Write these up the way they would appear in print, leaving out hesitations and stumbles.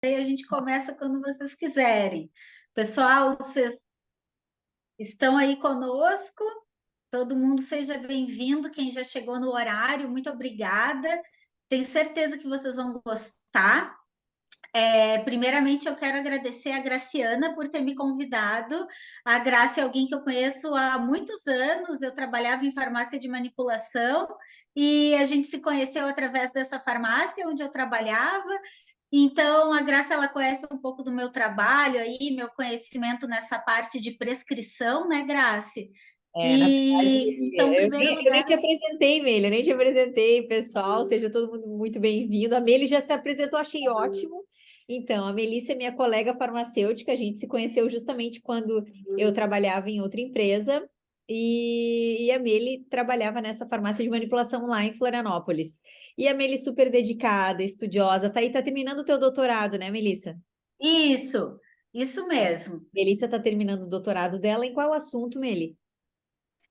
E a gente começa quando vocês quiserem. Pessoal, vocês estão aí conosco? Todo mundo seja bem-vindo. Quem já chegou no horário, muito obrigada. Tenho certeza que vocês vão gostar. Primeiramente, eu quero agradecer a Graciana por ter me convidado. A Graça é alguém que eu conheço há muitos anos. Eu trabalhava em farmácia de manipulação e a gente se conheceu através dessa farmácia onde eu trabalhava. Então, a Graça, ela conhece um pouco do meu trabalho aí, meu conhecimento nessa parte de prescrição, né, Grace? Na verdade, Então, em primeiro eu nem lugar, te apresentei, Meile, eu nem te apresentei, pessoal, seja todo mundo muito bem-vindo. A Meile já se apresentou, achei ótimo. Então, a Melissa é minha colega farmacêutica, a gente se conheceu justamente quando eu trabalhava em outra empresa e a Meile trabalhava nessa farmácia de manipulação lá em Florianópolis. E a Meile super dedicada, estudiosa, tá aí, tá terminando o teu doutorado, né, Melissa? isso mesmo. Melissa tá terminando o doutorado dela em qual assunto, Meli?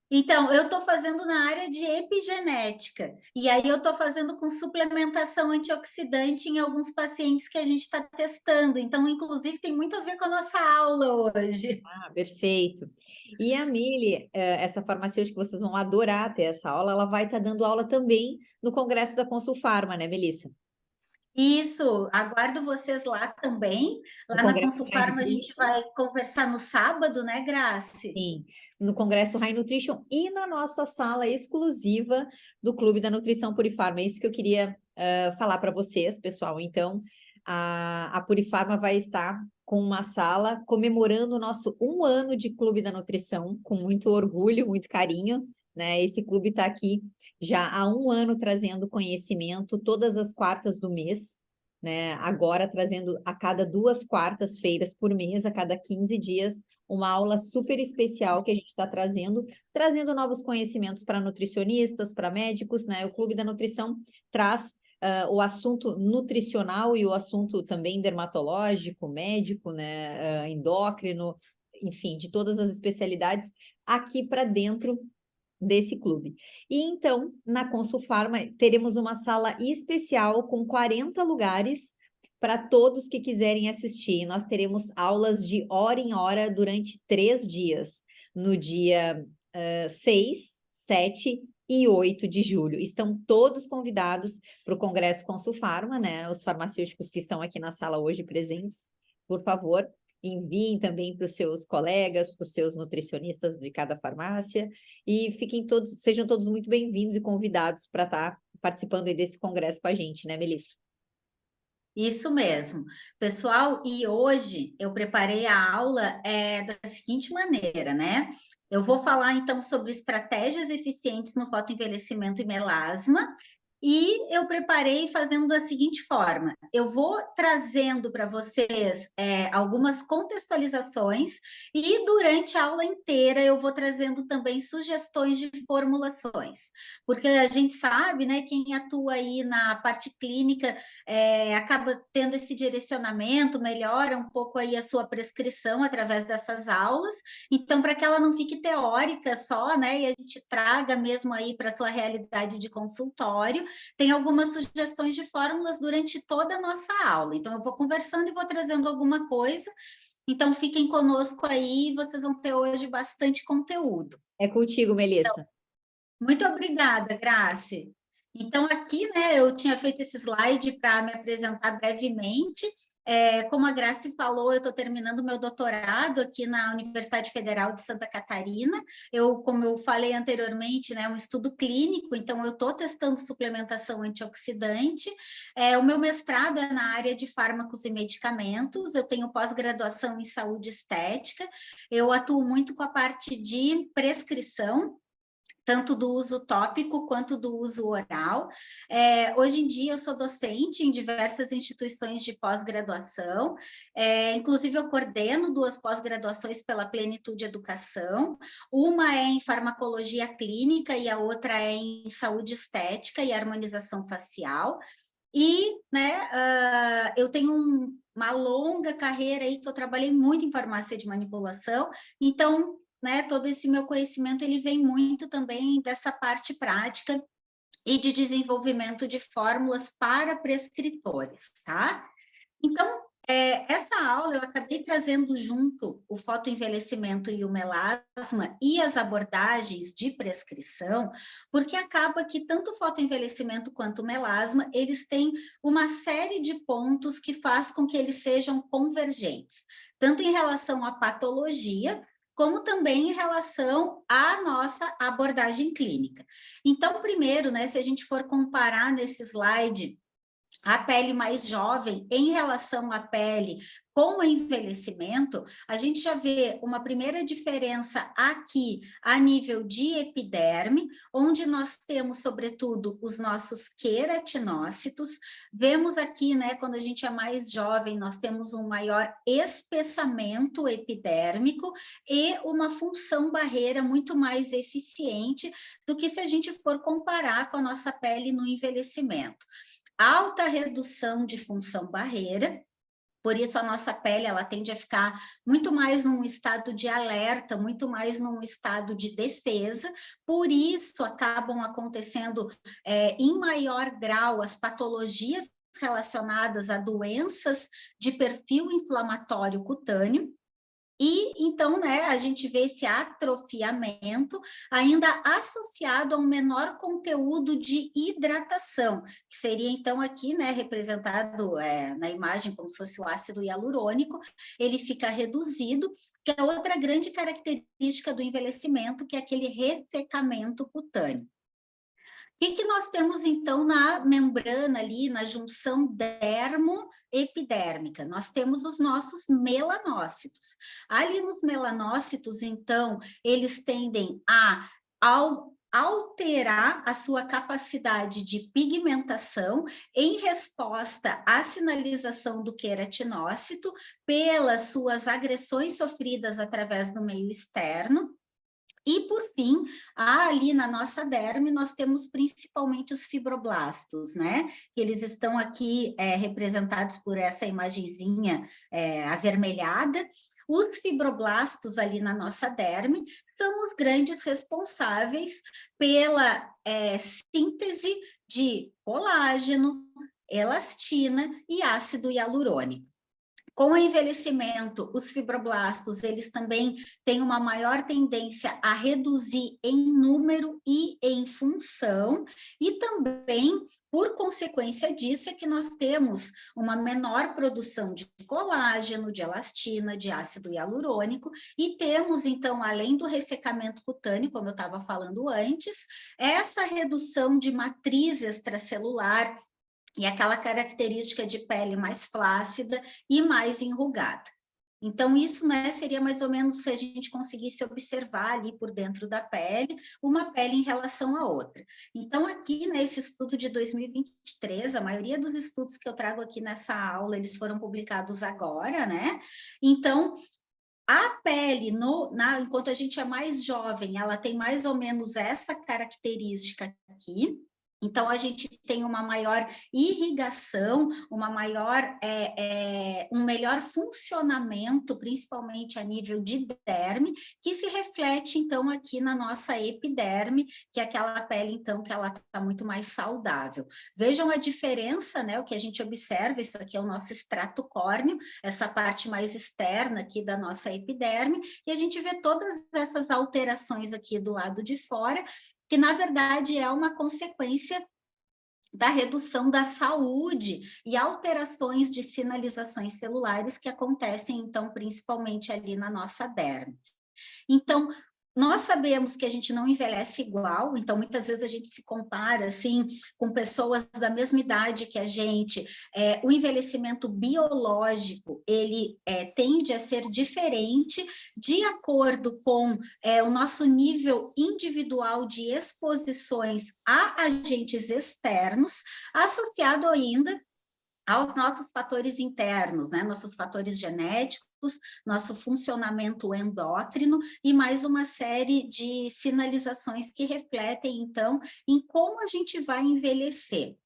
Então, eu estou fazendo na área de epigenética, e aí eu estou fazendo com suplementação antioxidante em alguns pacientes que a gente está testando. Então, inclusive, tem muito a ver com a nossa aula hoje. Ah, perfeito. E a Mili, essa farmacêutica que vocês vão adorar ter essa aula, ela vai estar dando aula também no Congresso da Consulfarma, né, Melissa? Isso, aguardo vocês lá também. No Lá na Congresso High Consulfarma a gente Nutrition, vai conversar no sábado, né, Grace? sim, no Congresso High Nutrition e na nossa sala exclusiva do Clube da Nutrição Purifarma. É isso que eu queria falar para vocês, pessoal. Então, a Purifarma vai estar com uma sala comemorando o nosso 1 ano de Clube da Nutrição, com muito orgulho, muito carinho, né? Esse clube está aqui já há 1 ano trazendo conhecimento todas as quartas do mês, né? Agora trazendo a cada 2 quartas-feiras por mês, a cada 15 dias, uma aula super especial que a gente está trazendo novos conhecimentos para nutricionistas, para médicos, né? O Clube da Nutrição traz o assunto nutricional e o assunto também dermatológico, médico, né? Endócrino, enfim, de todas as especialidades aqui para dentro desse clube. E então, na Consulfarma, teremos uma sala especial com 40 lugares para todos que quiserem assistir. Nós teremos aulas de hora em hora durante 3 dias, no dia 6, 7 e 8 de julho. Estão todos convidados para o Congresso Consulfarma, né? Os farmacêuticos que estão aqui na sala hoje presentes, por favor, enviem também para os seus colegas, para os seus nutricionistas de cada farmácia, e sejam todos muito bem-vindos e convidados para estar participando aí desse congresso com a gente, né, Melissa? Isso mesmo. Pessoal, e hoje eu preparei a aula da seguinte maneira, né? Eu vou falar então sobre estratégias eficientes no fotoenvelhecimento e melasma. E eu preparei fazendo da seguinte forma: eu vou trazendo para vocês algumas contextualizações, e durante a aula inteira eu vou trazendo também sugestões de formulações, porque a gente sabe, né, quem atua aí na parte clínica acaba tendo esse direcionamento, melhora um pouco aí a sua prescrição através dessas aulas. Então, para que ela não fique teórica só, né, e a gente traga mesmo aí para a sua realidade de consultório, tem algumas sugestões de fórmulas durante toda a nossa aula. Então, eu vou conversando e vou trazendo alguma coisa. Então, fiquem conosco aí, vocês vão ter hoje bastante conteúdo. É contigo, Melissa. Muito obrigada, Grace. Então, aqui, né, eu tinha feito esse slide para me apresentar brevemente. Como a Grace falou, eu estou terminando meu doutorado aqui na Universidade Federal de Santa Catarina. Como eu falei anteriormente, né, um estudo clínico, então eu estou testando suplementação antioxidante. O meu mestrado é na área de fármacos e medicamentos. Eu tenho pós-graduação em saúde estética. Eu atuo muito com a parte de prescrição, tanto do uso tópico quanto do uso oral. Hoje em dia eu sou docente em diversas instituições de pós-graduação, inclusive eu coordeno 2 pós-graduações pela Plenitude Educação, uma é em farmacologia clínica e a outra é em saúde estética e harmonização facial. E, né, eu tenho uma longa carreira aí que eu trabalhei muito em farmácia de manipulação, então, né, todo esse meu conhecimento ele vem muito também dessa parte prática e de desenvolvimento de fórmulas para prescritores, tá? Então, Essa aula eu acabei trazendo junto o fotoenvelhecimento e o melasma e as abordagens de prescrição, porque acaba que tanto o fotoenvelhecimento quanto o melasma, eles têm uma série de pontos que faz com que eles sejam convergentes, tanto em relação à patologia, como também em relação à nossa abordagem clínica. Então, primeiro, né, se a gente for comparar nesse slide a pele mais jovem em relação à pele com o envelhecimento, a gente já vê uma primeira diferença aqui a nível de epiderme, onde nós temos, sobretudo, os nossos queratinócitos. Vemos aqui, né, quando a gente é mais jovem, nós temos um maior espessamento epidérmico e uma função barreira muito mais eficiente do que se a gente for comparar com a nossa pele no envelhecimento. Alta redução de função barreira, por isso a nossa pele ela tende a ficar muito mais num estado de alerta, muito mais num estado de defesa, por isso acabam acontecendo em maior grau as patologias relacionadas a doenças de perfil inflamatório cutâneo. E, então, né, a gente vê esse atrofiamento ainda associado a um menor conteúdo de hidratação, que seria, então, aqui, né, representado na imagem como se fosse o ácido hialurônico, ele fica reduzido, que é outra grande característica do envelhecimento, que é aquele ressecamento cutâneo. O que nós temos, então, na membrana ali, na junção dermo-epidérmica? Nós temos os nossos melanócitos. Ali nos melanócitos, então, eles tendem a alterar a sua capacidade de pigmentação em resposta à sinalização do queratinócito pelas suas agressões sofridas através do meio externo. E, por fim, ali na nossa derme, nós temos principalmente os fibroblastos, né? Eles estão aqui representados por essa imagenzinha avermelhada. Os fibroblastos ali na nossa derme são os grandes responsáveis pela síntese de colágeno, elastina e ácido hialurônico. Com o envelhecimento, os fibroblastos, eles também têm uma maior tendência a reduzir em número e em função, e também, por consequência disso, é que nós temos uma menor produção de colágeno, de elastina, de ácido hialurônico, e temos, então, além do ressecamento cutâneo, como eu estava falando antes, essa redução de matriz extracelular, e aquela característica de pele mais flácida e mais enrugada. Então, isso, né, seria mais ou menos se a gente conseguisse observar ali por dentro da pele, uma pele em relação à outra. Então, aqui, nesse estudo de 2023, a maioria dos estudos que eu trago aqui nessa aula, eles foram publicados agora, né? Então, a pele, enquanto a gente é mais jovem, ela tem mais ou menos essa característica aqui. Então, a gente tem uma maior irrigação, um melhor funcionamento, principalmente a nível de derme, que se reflete, então, aqui na nossa epiderme, que é aquela pele, então, que ela está muito mais saudável. Vejam a diferença, né? O que a gente observa, isso aqui é o nosso extrato córneo, essa parte mais externa aqui da nossa epiderme, e a gente vê todas essas alterações aqui do lado de fora, que na verdade é uma consequência da redução da saúde e alterações de sinalizações celulares que acontecem, então, principalmente ali na nossa derme. Então, nós sabemos que a gente não envelhece igual, então muitas vezes a gente se compara assim com pessoas da mesma idade que a gente. O envelhecimento biológico, ele tende a ser diferente de acordo com o nosso nível individual de exposições a agentes externos, associado ainda aos nossos fatores internos, né? Nossos fatores genéticos, nosso funcionamento endócrino e mais uma série de sinalizações que refletem, então, em como a gente vai envelhecer.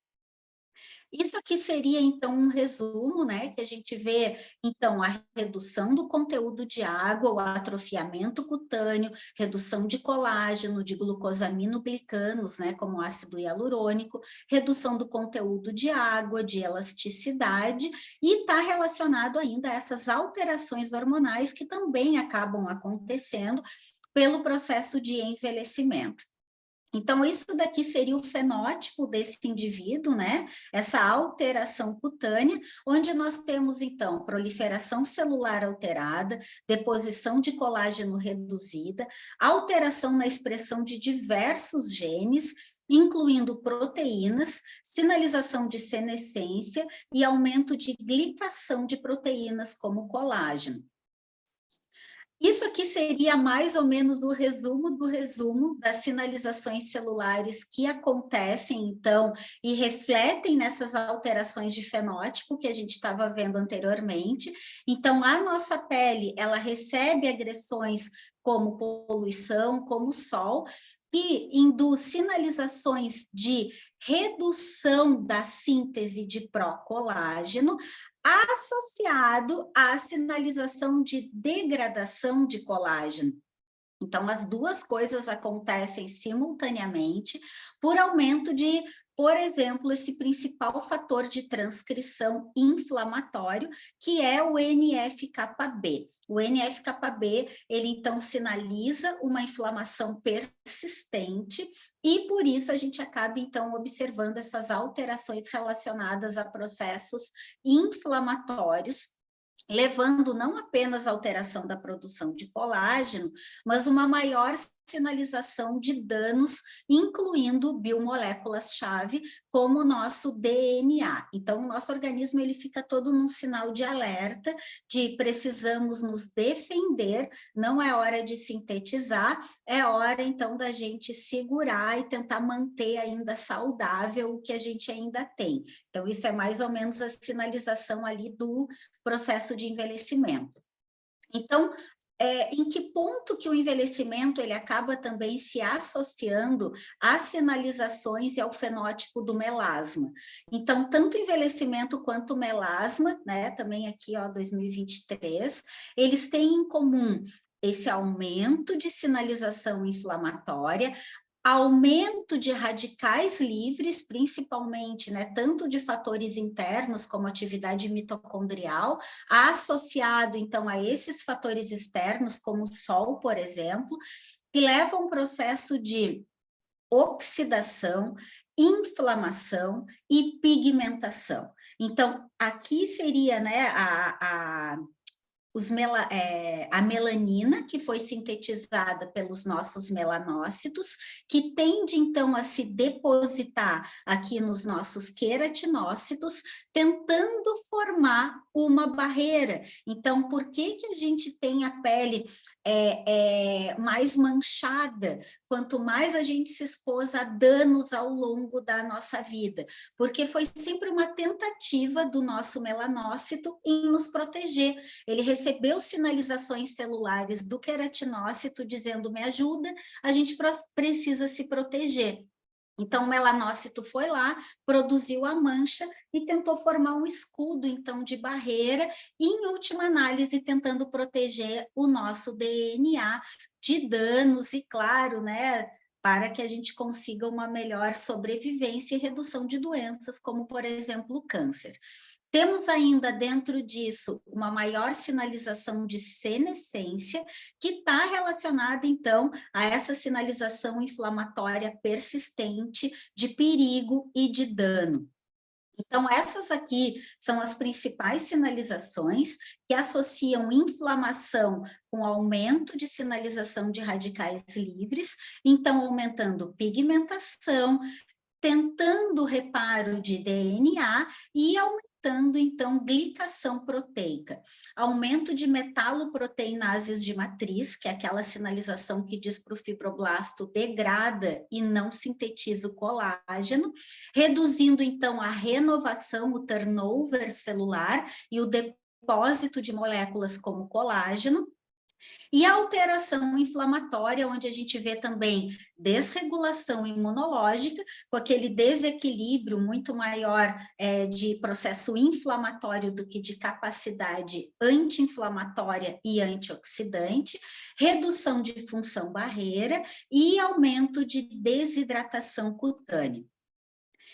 Isso aqui seria, então, um resumo, né, que a gente vê, então, a redução do conteúdo de água, o atrofiamento cutâneo, redução de colágeno, de glucosaminoglicanos, né, como ácido hialurônico, redução do conteúdo de água, de elasticidade, e está relacionado ainda a essas alterações hormonais que também acabam acontecendo pelo processo de envelhecimento. Então, isso daqui seria o fenótipo desse indivíduo, né? Essa alteração cutânea, onde nós temos, então, proliferação celular alterada, deposição de colágeno reduzida, alteração na expressão de diversos genes, incluindo proteínas, sinalização de senescência e aumento de glicação de proteínas como colágeno. Isso aqui seria mais ou menos o resumo do resumo das sinalizações celulares que acontecem, então, e refletem nessas alterações de fenótipo que a gente estava vendo anteriormente. Então, a nossa pele, ela recebe agressões como poluição, como sol, e induz sinalizações de redução da síntese de procolágeno, associado à sinalização de degradação de colágeno. Então, as duas coisas acontecem simultaneamente por aumento de, por exemplo, esse principal fator de transcrição inflamatório, que é o NF-κB. O NF-κB, ele então sinaliza uma inflamação persistente e por isso a gente acaba então observando essas alterações relacionadas a processos inflamatórios, levando não apenas a alteração da produção de colágeno, mas uma maior sinalização de danos, incluindo biomoléculas-chave, como o nosso DNA. Então, o nosso organismo ele fica todo num sinal de alerta, de precisamos nos defender, não é hora de sintetizar, é hora, então, da gente segurar e tentar manter ainda saudável o que a gente ainda tem. Então, isso é mais ou menos a sinalização ali do processo de envelhecimento. Então, em que ponto que o envelhecimento ele acaba também se associando às sinalizações e ao fenótipo do melasma? Então, tanto envelhecimento quanto melasma, né, também aqui, ó, 2023, eles têm em comum esse aumento de sinalização inflamatória, aumento de radicais livres, principalmente, né, tanto de fatores internos como atividade mitocondrial, associado, então, a esses fatores externos, como o sol, por exemplo, que levam a um processo de oxidação, inflamação e pigmentação. Então, aqui seria, né, a melanina, que foi sintetizada pelos nossos melanócitos, que tende, então, a se depositar aqui nos nossos queratinócitos, tentando formar uma barreira. Então, por que que a gente tem a pele mais manchada, quanto mais a gente se expôs a danos ao longo da nossa vida? Porque foi sempre uma tentativa do nosso melanócito em nos proteger. Ele recebeu sinalizações celulares do queratinócito dizendo me ajuda, a gente precisa se proteger. Então, o melanócito foi lá, produziu a mancha e tentou formar um escudo, então, de barreira, e, em última análise, tentando proteger o nosso DNA de danos e, claro, né, para que a gente consiga uma melhor sobrevivência e redução de doenças, como, por exemplo, o câncer. Temos ainda dentro disso uma maior sinalização de senescência, que está relacionada, então, a essa sinalização inflamatória persistente de perigo e de dano. Então, essas aqui são as principais sinalizações que associam inflamação com aumento de sinalização de radicais livres, então, aumentando pigmentação, tentando reparo de DNA e aumentando, então, glicação proteica. Aumento de metaloproteinases de matriz, que é aquela sinalização que diz para o fibroblasto degrada e não sintetiza o colágeno, reduzindo, então, a renovação, o turnover celular e o depósito de moléculas como colágeno, E a alteração inflamatória, onde a gente vê também desregulação imunológica, com aquele desequilíbrio muito maior de processo inflamatório do que de capacidade anti-inflamatória e antioxidante, redução de função barreira e aumento de desidratação cutânea.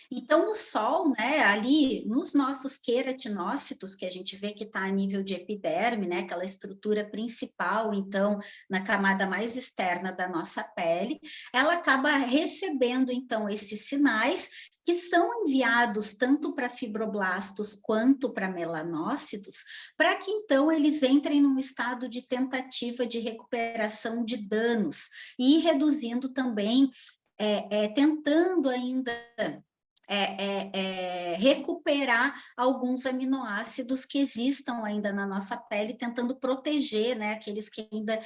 Então, o sol, né, ali nos nossos queratinócitos, que a gente vê que está a nível de epiderme, né, aquela estrutura principal, então, na camada mais externa da nossa pele, ela acaba recebendo, então, esses sinais que são enviados tanto para fibroblastos quanto para melanócitos, para que, então, eles entrem num estado de tentativa de recuperação de danos e reduzindo também, tentando ainda recuperar alguns aminoácidos que existam ainda na nossa pele, tentando proteger, né, aqueles que ainda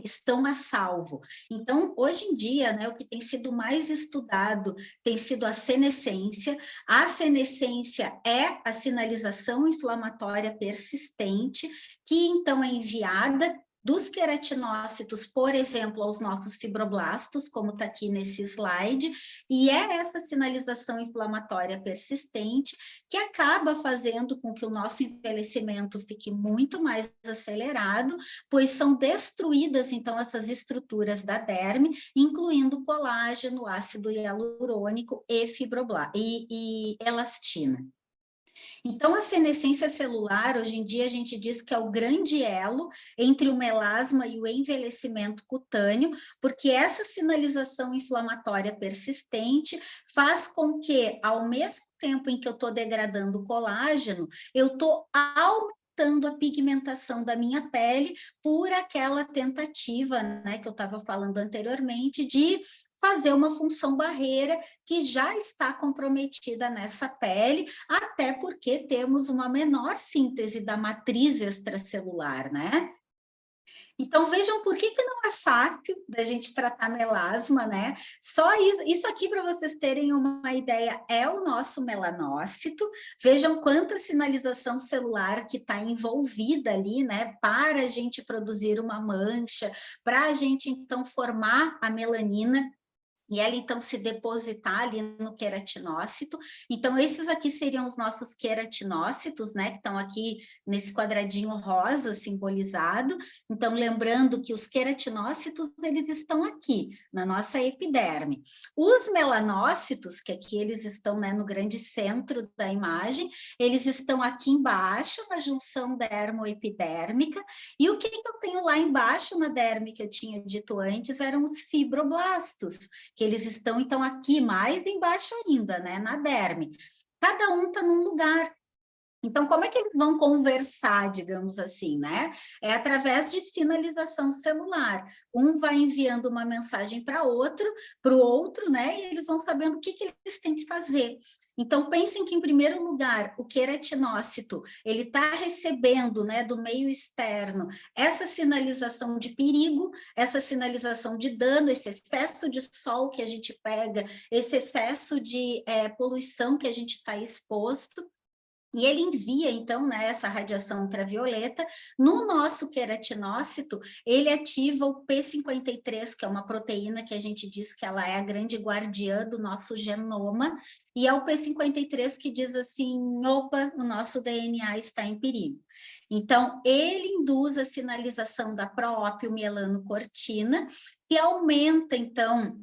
estão a salvo. Então, hoje em dia, né, o que tem sido mais estudado tem sido a senescência. A senescência é a sinalização inflamatória persistente, que então é enviada dos queratinócitos, por exemplo, aos nossos fibroblastos, como está aqui nesse slide, e é essa sinalização inflamatória persistente que acaba fazendo com que o nosso envelhecimento fique muito mais acelerado, pois são destruídas, então, essas estruturas da derme, incluindo colágeno, ácido hialurônico e elastina. Então, a senescência celular, hoje em dia, a gente diz que é o grande elo entre o melasma e o envelhecimento cutâneo, porque essa sinalização inflamatória persistente faz com que, ao mesmo tempo em que eu estou degradando o colágeno, eu estou aumentando a pigmentação da minha pele por aquela tentativa, né, que eu estava falando anteriormente, de fazer uma função barreira que já está comprometida nessa pele, até porque temos uma menor síntese da matriz extracelular, né? Então, vejam por que não é fácil da gente tratar melasma, né? Só isso aqui, para vocês terem uma ideia, é o nosso melanócito. Vejam quanta sinalização celular que está envolvida ali, né? Para a gente produzir uma mancha, para a gente, então, formar a melanina e ela, então, se depositar ali no queratinócito. Então, esses aqui seriam os nossos queratinócitos, né, que estão aqui nesse quadradinho rosa simbolizado. Então, lembrando que os queratinócitos, eles estão aqui, na nossa epiderme. Os melanócitos, que aqui eles estão, né, no grande centro da imagem, eles estão aqui embaixo, na junção dermoepidérmica. E o que eu tenho lá embaixo na derme, que eu tinha dito antes, eram os fibroblastos, que eles estão, então, aqui mais embaixo ainda, né, na derme. Cada um está num lugar. Então, como é que eles vão conversar, digamos assim, né? É através de sinalização celular. Um vai enviando uma mensagem para o outro, né? E eles vão sabendo o que eles têm que fazer. Então, pensem que, em primeiro lugar, o queratinócito, ele está recebendo, né, do meio externo, essa sinalização de perigo, essa sinalização de dano, esse excesso de sol que a gente pega, esse excesso de poluição que a gente está exposto. E ele envia, então, né, essa radiação ultravioleta no nosso queratinócito. Ele ativa o P53, que é uma proteína que a gente diz que ela é a grande guardiã do nosso genoma, e é o P53 que diz assim, opa, o nosso DNA está em perigo. Então, ele induz a sinalização da proopiomelanocortina, que aumenta, então,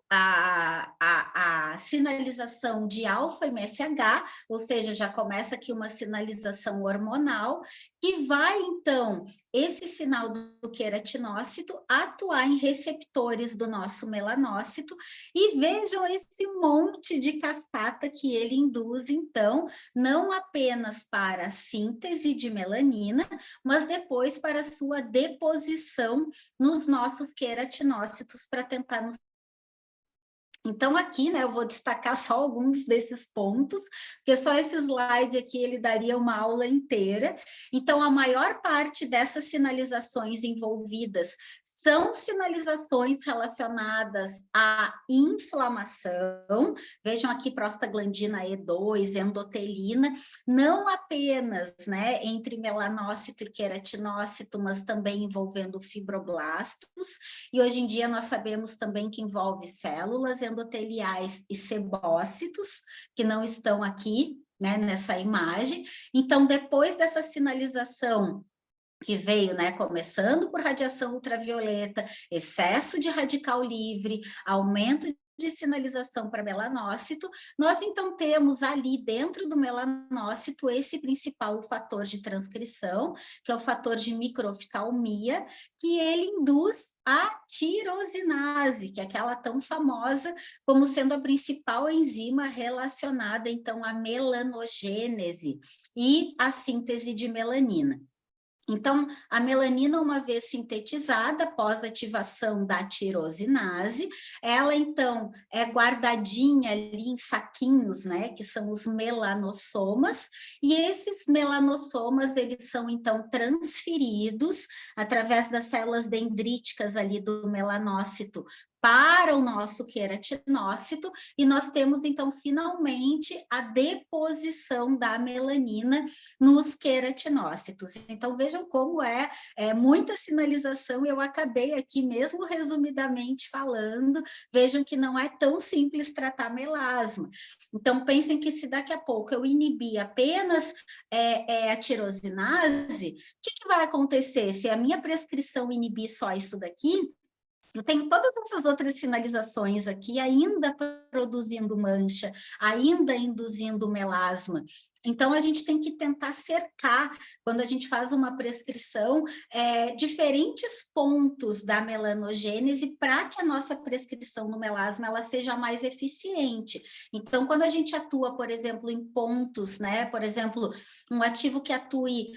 a sinalização de alfa-MSH, ou seja, já começa aqui uma sinalização hormonal, e vai, então, esse sinal do queratinócito atuar em receptores do nosso melanócito, e vejam esse monte de cascata que ele induz, então, não apenas para a síntese de melanina, mas depois para a sua deposição nos nossos queratinócitos para tentar nos Então, aqui, né, eu vou destacar só alguns desses pontos, porque só esse slide aqui, ele daria uma aula inteira. Então, a maior parte dessas sinalizações envolvidas são sinalizações relacionadas à inflamação. Vejam aqui prostaglandina E2, endotelina, não apenas, né, entre melanócito e queratinócito, mas também envolvendo fibroblastos. E hoje em dia nós sabemos também que envolve células endoteliais e sebócitos, que não estão aqui, né, nessa imagem. Então, depois dessa sinalização que veio, né, começando por radiação ultravioleta, excesso de radical livre, aumento de sinalização para melanócito, nós então temos ali dentro do melanócito esse principal fator de transcrição, que é o fator de microoftalmia, que ele induz a tirosinase, que é aquela tão famosa como sendo a principal enzima relacionada então à melanogênese e à síntese de melanina. Então, a melanina, uma vez sintetizada, após a ativação da tirosinase, ela, então, é guardadinha ali em saquinhos, né, que são os melanossomas, e esses melanossomas, eles são, então, transferidos através das células dendríticas ali do melanócito para o nosso queratinócito, e nós temos, então, finalmente, a deposição da melanina nos queratinócitos. Então, vejam como é muita sinalização, eu acabei aqui mesmo resumidamente falando, vejam que não é tão simples tratar melasma. Então, pensem que se daqui a pouco eu inibir apenas a tirosinase, o que vai acontecer? Se a minha prescrição inibir só isso daqui, eu tenho todas essas outras sinalizações aqui, ainda produzindo mancha, ainda induzindo melasma. Então, a gente tem que tentar cercar, quando a gente faz uma prescrição, diferentes pontos da melanogênese para que a nossa prescrição no melasma ela seja mais eficiente. Então, quando a gente atua, por exemplo, em pontos, né? Por exemplo, um ativo que atue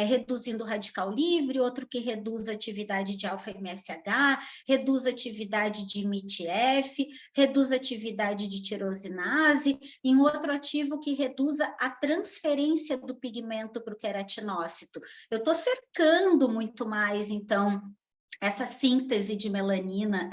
reduzindo o radical livre, outro que reduz a atividade de alfa-MSH, reduz a atividade de MIT-F, reduz a atividade de tirosinase, e um outro ativo que reduza a transferência do pigmento para o queratinócito. Eu estou cercando muito mais, então, essa síntese de melanina,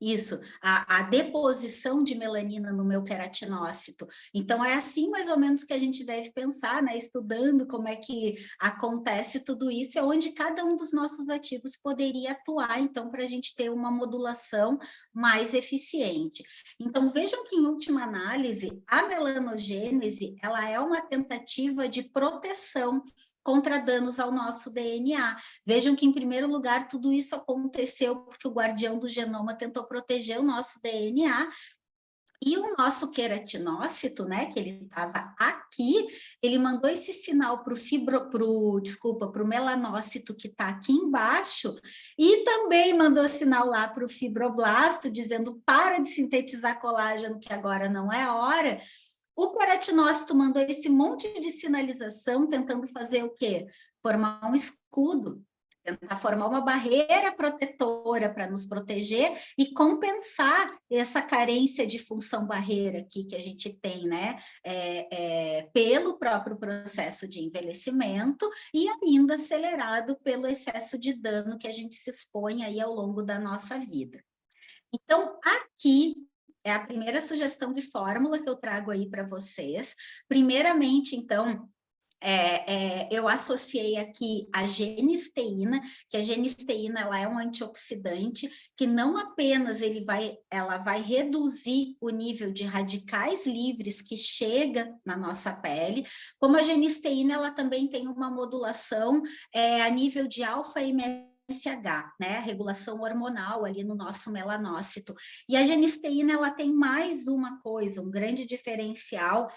isso, a deposição de melanina no meu queratinócito. Então, é assim mais ou menos que a gente deve pensar, né? Estudando como é que acontece tudo isso, é onde cada um dos nossos ativos poderia atuar, então, para a gente ter uma modulação mais eficiente. Então, vejam que, em última análise, a melanogênese, ela é uma tentativa de proteção contra danos ao nosso DNA. Vejam que, em primeiro lugar, tudo isso aconteceu porque o guardião do genoma tentou proteger o nosso DNA, e o nosso queratinócito, né, que ele estava aqui, ele mandou esse sinal para o melanócito que está aqui embaixo, e também mandou sinal lá para o fibroblasto, dizendo para de sintetizar colágeno, que agora não é hora. O queratinócito mandou esse monte de sinalização, tentando fazer o quê? Formar um escudo, tentar formar uma barreira protetora para nos proteger e compensar essa carência de função barreira aqui que a gente tem, né? Pelo próprio processo de envelhecimento e ainda acelerado pelo excesso de dano que a gente se expõe aí ao longo da nossa vida. Então, aqui é a primeira sugestão de fórmula que eu trago aí para vocês. Primeiramente, então, eu associei aqui a genisteína, que a genisteína ela é um antioxidante que não apenas ela vai reduzir o nível de radicais livres que chega na nossa pele, como a genisteína ela também tem uma modulação a nível de alfa-MSH, né, a regulação hormonal ali no nosso melanócito. E a genisteína, ela tem mais uma coisa, um grande diferencial,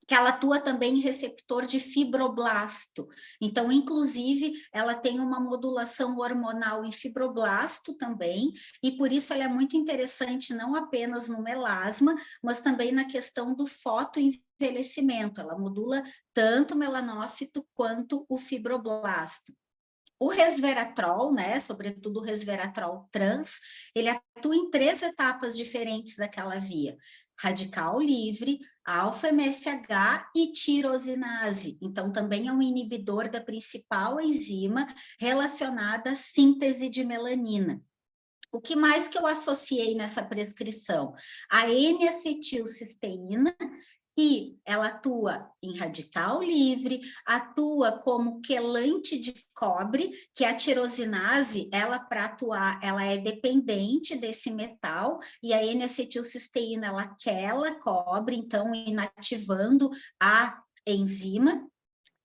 que ela atua também em receptor de fibroblasto. Então, inclusive, ela tem uma modulação hormonal em fibroblasto também, e por isso ela é muito interessante não apenas no melasma, mas também na questão do fotoenvelhecimento. Ela modula tanto o melanócito quanto o fibroblasto. O resveratrol, né, sobretudo o resveratrol trans, ele atua em 3 etapas diferentes daquela via: radical livre, alfa-MSH e tirosinase. Então, também é um inibidor da principal enzima relacionada à síntese de melanina. O que mais que eu associei nessa prescrição? A N-acetilcisteína, e ela atua em radical livre, atua como quelante de cobre, que a tirosinase, ela para atuar, ela é dependente desse metal, e a N-acetilcisteína, ela quela cobre, então inativando a enzima.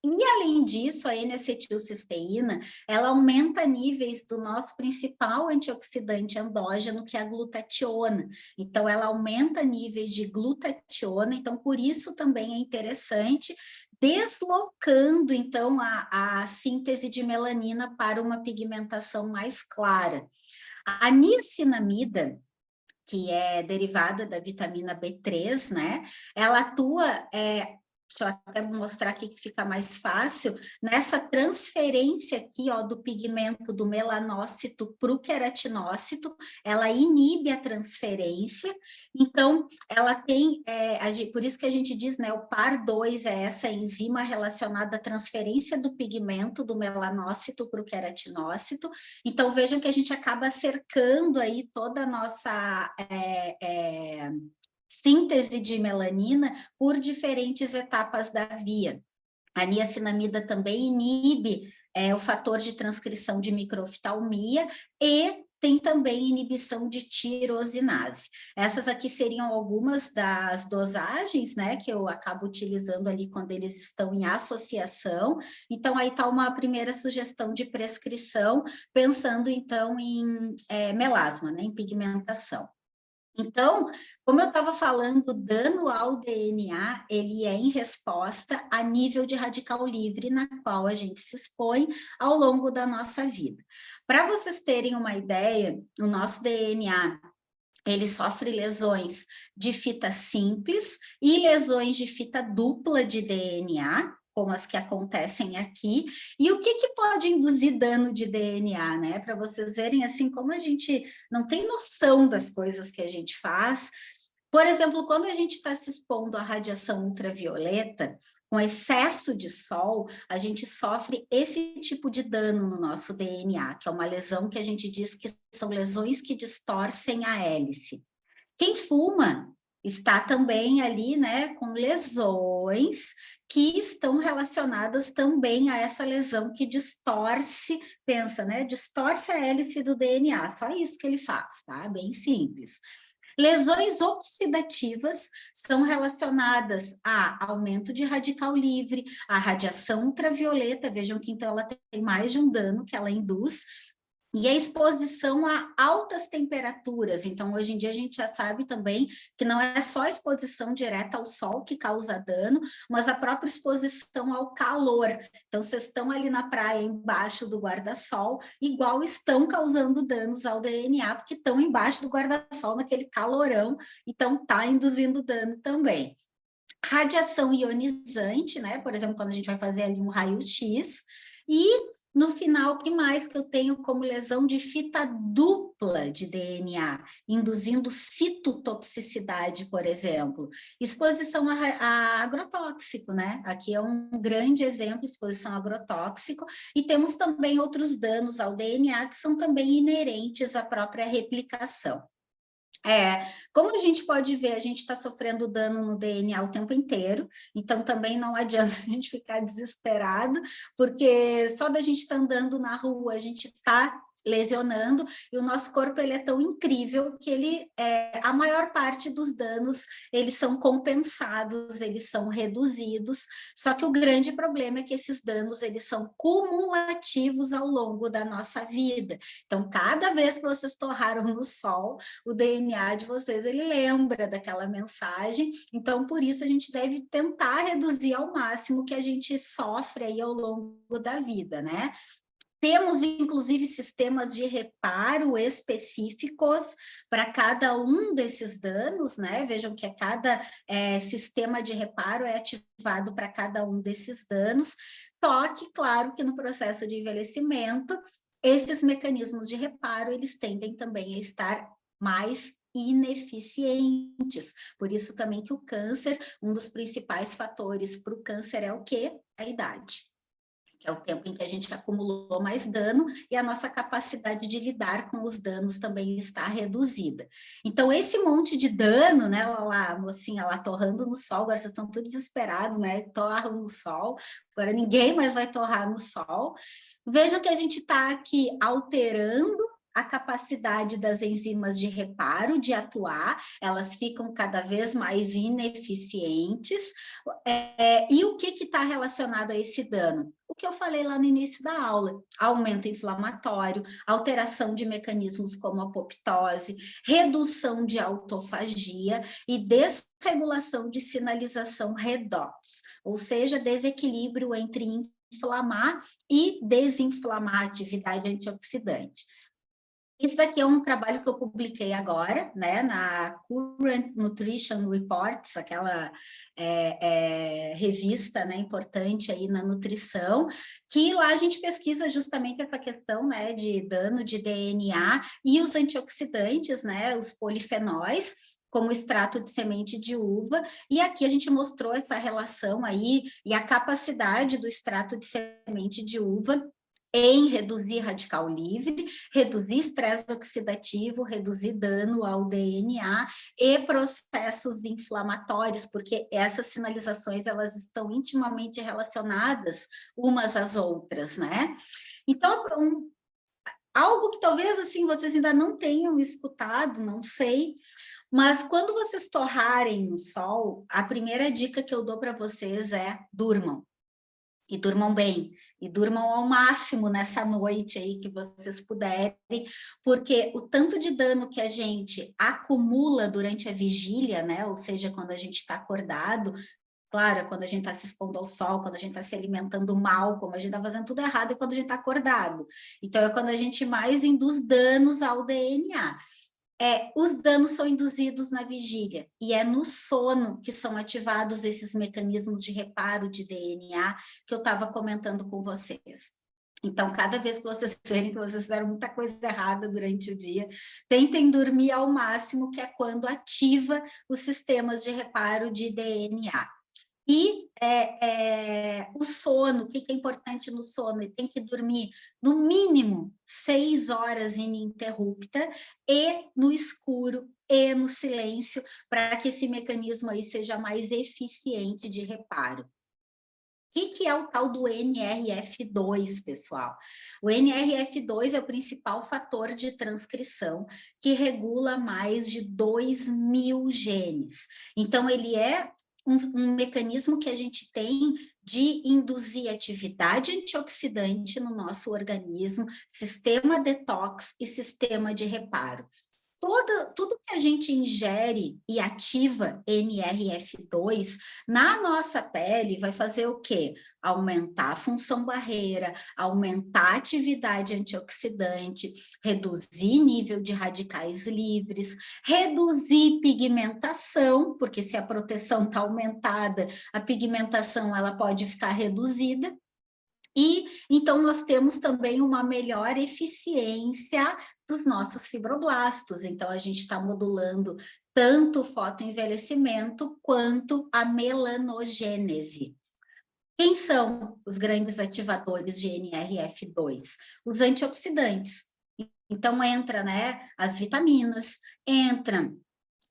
E, além disso, a N-acetilcisteína, ela aumenta níveis do nosso principal antioxidante endógeno, que é a glutationa. Então, ela aumenta níveis de glutationa, então, por isso também é interessante, deslocando, então, a síntese de melanina para uma pigmentação mais clara. A niacinamida, que é derivada da vitamina B3, né? Ela atua, deixa eu até mostrar aqui que fica mais fácil, nessa transferência aqui, ó, do pigmento do melanócito para o queratinócito, ela inibe a transferência, então ela tem, por isso que a gente diz, né, o PAR2 é essa enzima relacionada à transferência do pigmento do melanócito para o queratinócito, então vejam que a gente acaba cercando aí toda a nossa síntese de melanina por diferentes etapas da via. A niacinamida também inibe o fator de transcrição de microoftalmia e tem também inibição de tirosinase. Essas aqui seriam algumas das dosagens, né, que eu acabo utilizando ali quando eles estão em associação. Então, aí está uma primeira sugestão de prescrição, pensando, então, em melasma, né, em pigmentação. Então, como eu estava falando, o dano ao DNA, ele é em resposta a nível de radical livre, na qual a gente se expõe ao longo da nossa vida. Para vocês terem uma ideia, o nosso DNA, ele sofre lesões de fita simples e lesões de fita dupla de DNA, como as que acontecem aqui, e o que pode induzir dano de DNA, né? Para vocês verem, assim, como a gente não tem noção das coisas que a gente faz. Por exemplo, quando a gente está se expondo à radiação ultravioleta, com excesso de sol, a gente sofre esse tipo de dano no nosso DNA, que é uma lesão que a gente diz que são lesões que distorcem a hélice. Quem fuma está também ali, né, com lesões que estão relacionadas também a essa lesão que distorce, pensa, né, distorce a hélice do DNA, só isso que ele faz, tá? Bem simples. Lesões oxidativas são relacionadas a aumento de radical livre, a radiação ultravioleta, vejam que então ela tem mais de um dano que ela induz, e a exposição a altas temperaturas. Então, hoje em dia, a gente já sabe também que não é só a exposição direta ao sol que causa dano, mas a própria exposição ao calor. Então, vocês estão ali na praia, embaixo do guarda-sol, igual estão causando danos ao DNA, porque estão embaixo do guarda-sol, naquele calorão, então está induzindo dano também. Radiação ionizante, né? Por exemplo, quando a gente vai fazer ali um raio-x, e no final, o que mais que eu tenho como lesão de fita dupla de DNA, induzindo citotoxicidade, por exemplo. Exposição a agrotóxico, né? Aqui é um grande exemplo, exposição a agrotóxico, e temos também outros danos ao DNA que são também inerentes à própria replicação. Como a gente pode ver, a gente está sofrendo dano no DNA o tempo inteiro, então também não adianta a gente ficar desesperado, porque só da gente estar andando na rua, a gente está lesionando, e o nosso corpo ele é tão incrível que ele, a maior parte dos danos, eles são compensados, eles são reduzidos, só que o grande problema é que esses danos, eles são cumulativos ao longo da nossa vida. Então, cada vez que vocês torraram no sol, o DNA de vocês, ele lembra daquela mensagem, então por isso a gente deve tentar reduzir ao máximo o que a gente sofre aí ao longo da vida, né? Temos, inclusive, sistemas de reparo específicos para cada um desses danos, né? Vejam que cada sistema de reparo é ativado para cada um desses danos. Só que, claro, que no processo de envelhecimento, esses mecanismos de reparo, eles tendem também a estar mais ineficientes. Por isso também que o câncer, um dos principais fatores para o câncer é o quê? A idade, que é o tempo em que a gente acumulou mais dano e a nossa capacidade de lidar com os danos também está reduzida. Então, esse monte de dano, né, lá, a mocinha lá torrando no sol, agora vocês estão todos desesperados, né, torram no sol, agora ninguém mais vai torrar no sol. Vejam que a gente está aqui alterando a capacidade das enzimas de reparo, de atuar, elas ficam cada vez mais ineficientes. E o que está relacionado a esse dano? O que eu falei lá no início da aula, aumento inflamatório, alteração de mecanismos como apoptose, redução de autofagia e desregulação de sinalização redox, ou seja, desequilíbrio entre inflamar e desinflamar a atividade antioxidante. Isso daqui é um trabalho que eu publiquei agora, né, na Current Nutrition Reports, aquela revista, né, importante aí na nutrição, que lá a gente pesquisa justamente essa questão, né, de dano de DNA e os antioxidantes, né, os polifenóis, como extrato de semente de uva, e aqui a gente mostrou essa relação aí e a capacidade do extrato de semente de uva em reduzir radical livre, reduzir estresse oxidativo, reduzir dano ao DNA e processos inflamatórios, porque essas sinalizações elas estão intimamente relacionadas umas às outras, né? Então, algo que talvez assim vocês ainda não tenham escutado, não sei, mas quando vocês torrarem no sol, a primeira dica que eu dou para vocês é durmam. E durmam bem, e durmam ao máximo nessa noite aí que vocês puderem, porque o tanto de dano que a gente acumula durante a vigília, né? Ou seja, quando a gente está acordado, claro, quando a gente está se expondo ao sol, quando a gente está se alimentando mal, como a gente está fazendo tudo errado, e quando a gente está acordado. Então, é quando a gente mais induz danos ao DNA. Os danos são induzidos na vigília, e é no sono que são ativados esses mecanismos de reparo de DNA que eu estava comentando com vocês. Então, cada vez que vocês verem que vocês fizeram muita coisa errada durante o dia, tentem dormir ao máximo, que é quando ativa os sistemas de reparo de DNA. E o sono, o que é importante no sono? Ele tem que dormir no mínimo 6 horas ininterrupta e no escuro e no silêncio, para que esse mecanismo aí seja mais eficiente de reparo. O que é o tal do NRF2, pessoal? O NRF2 é o principal fator de transcrição que regula mais de 2.000 genes. Então, ele é um mecanismo que a gente tem de induzir atividade antioxidante no nosso organismo, sistema detox e sistema de reparo. Tudo que a gente ingere e ativa NRF2 na nossa pele vai fazer o quê? Aumentar a função barreira, aumentar a atividade antioxidante, reduzir nível de radicais livres, reduzir pigmentação, porque se a proteção está aumentada, a pigmentação ela pode ficar reduzida. E então nós temos também uma melhor eficiência dos nossos fibroblastos. Então a gente está modulando tanto o fotoenvelhecimento quanto a melanogênese. Quem são os grandes ativadores de NRF2? Os antioxidantes. Então entra, né, as vitaminas, entra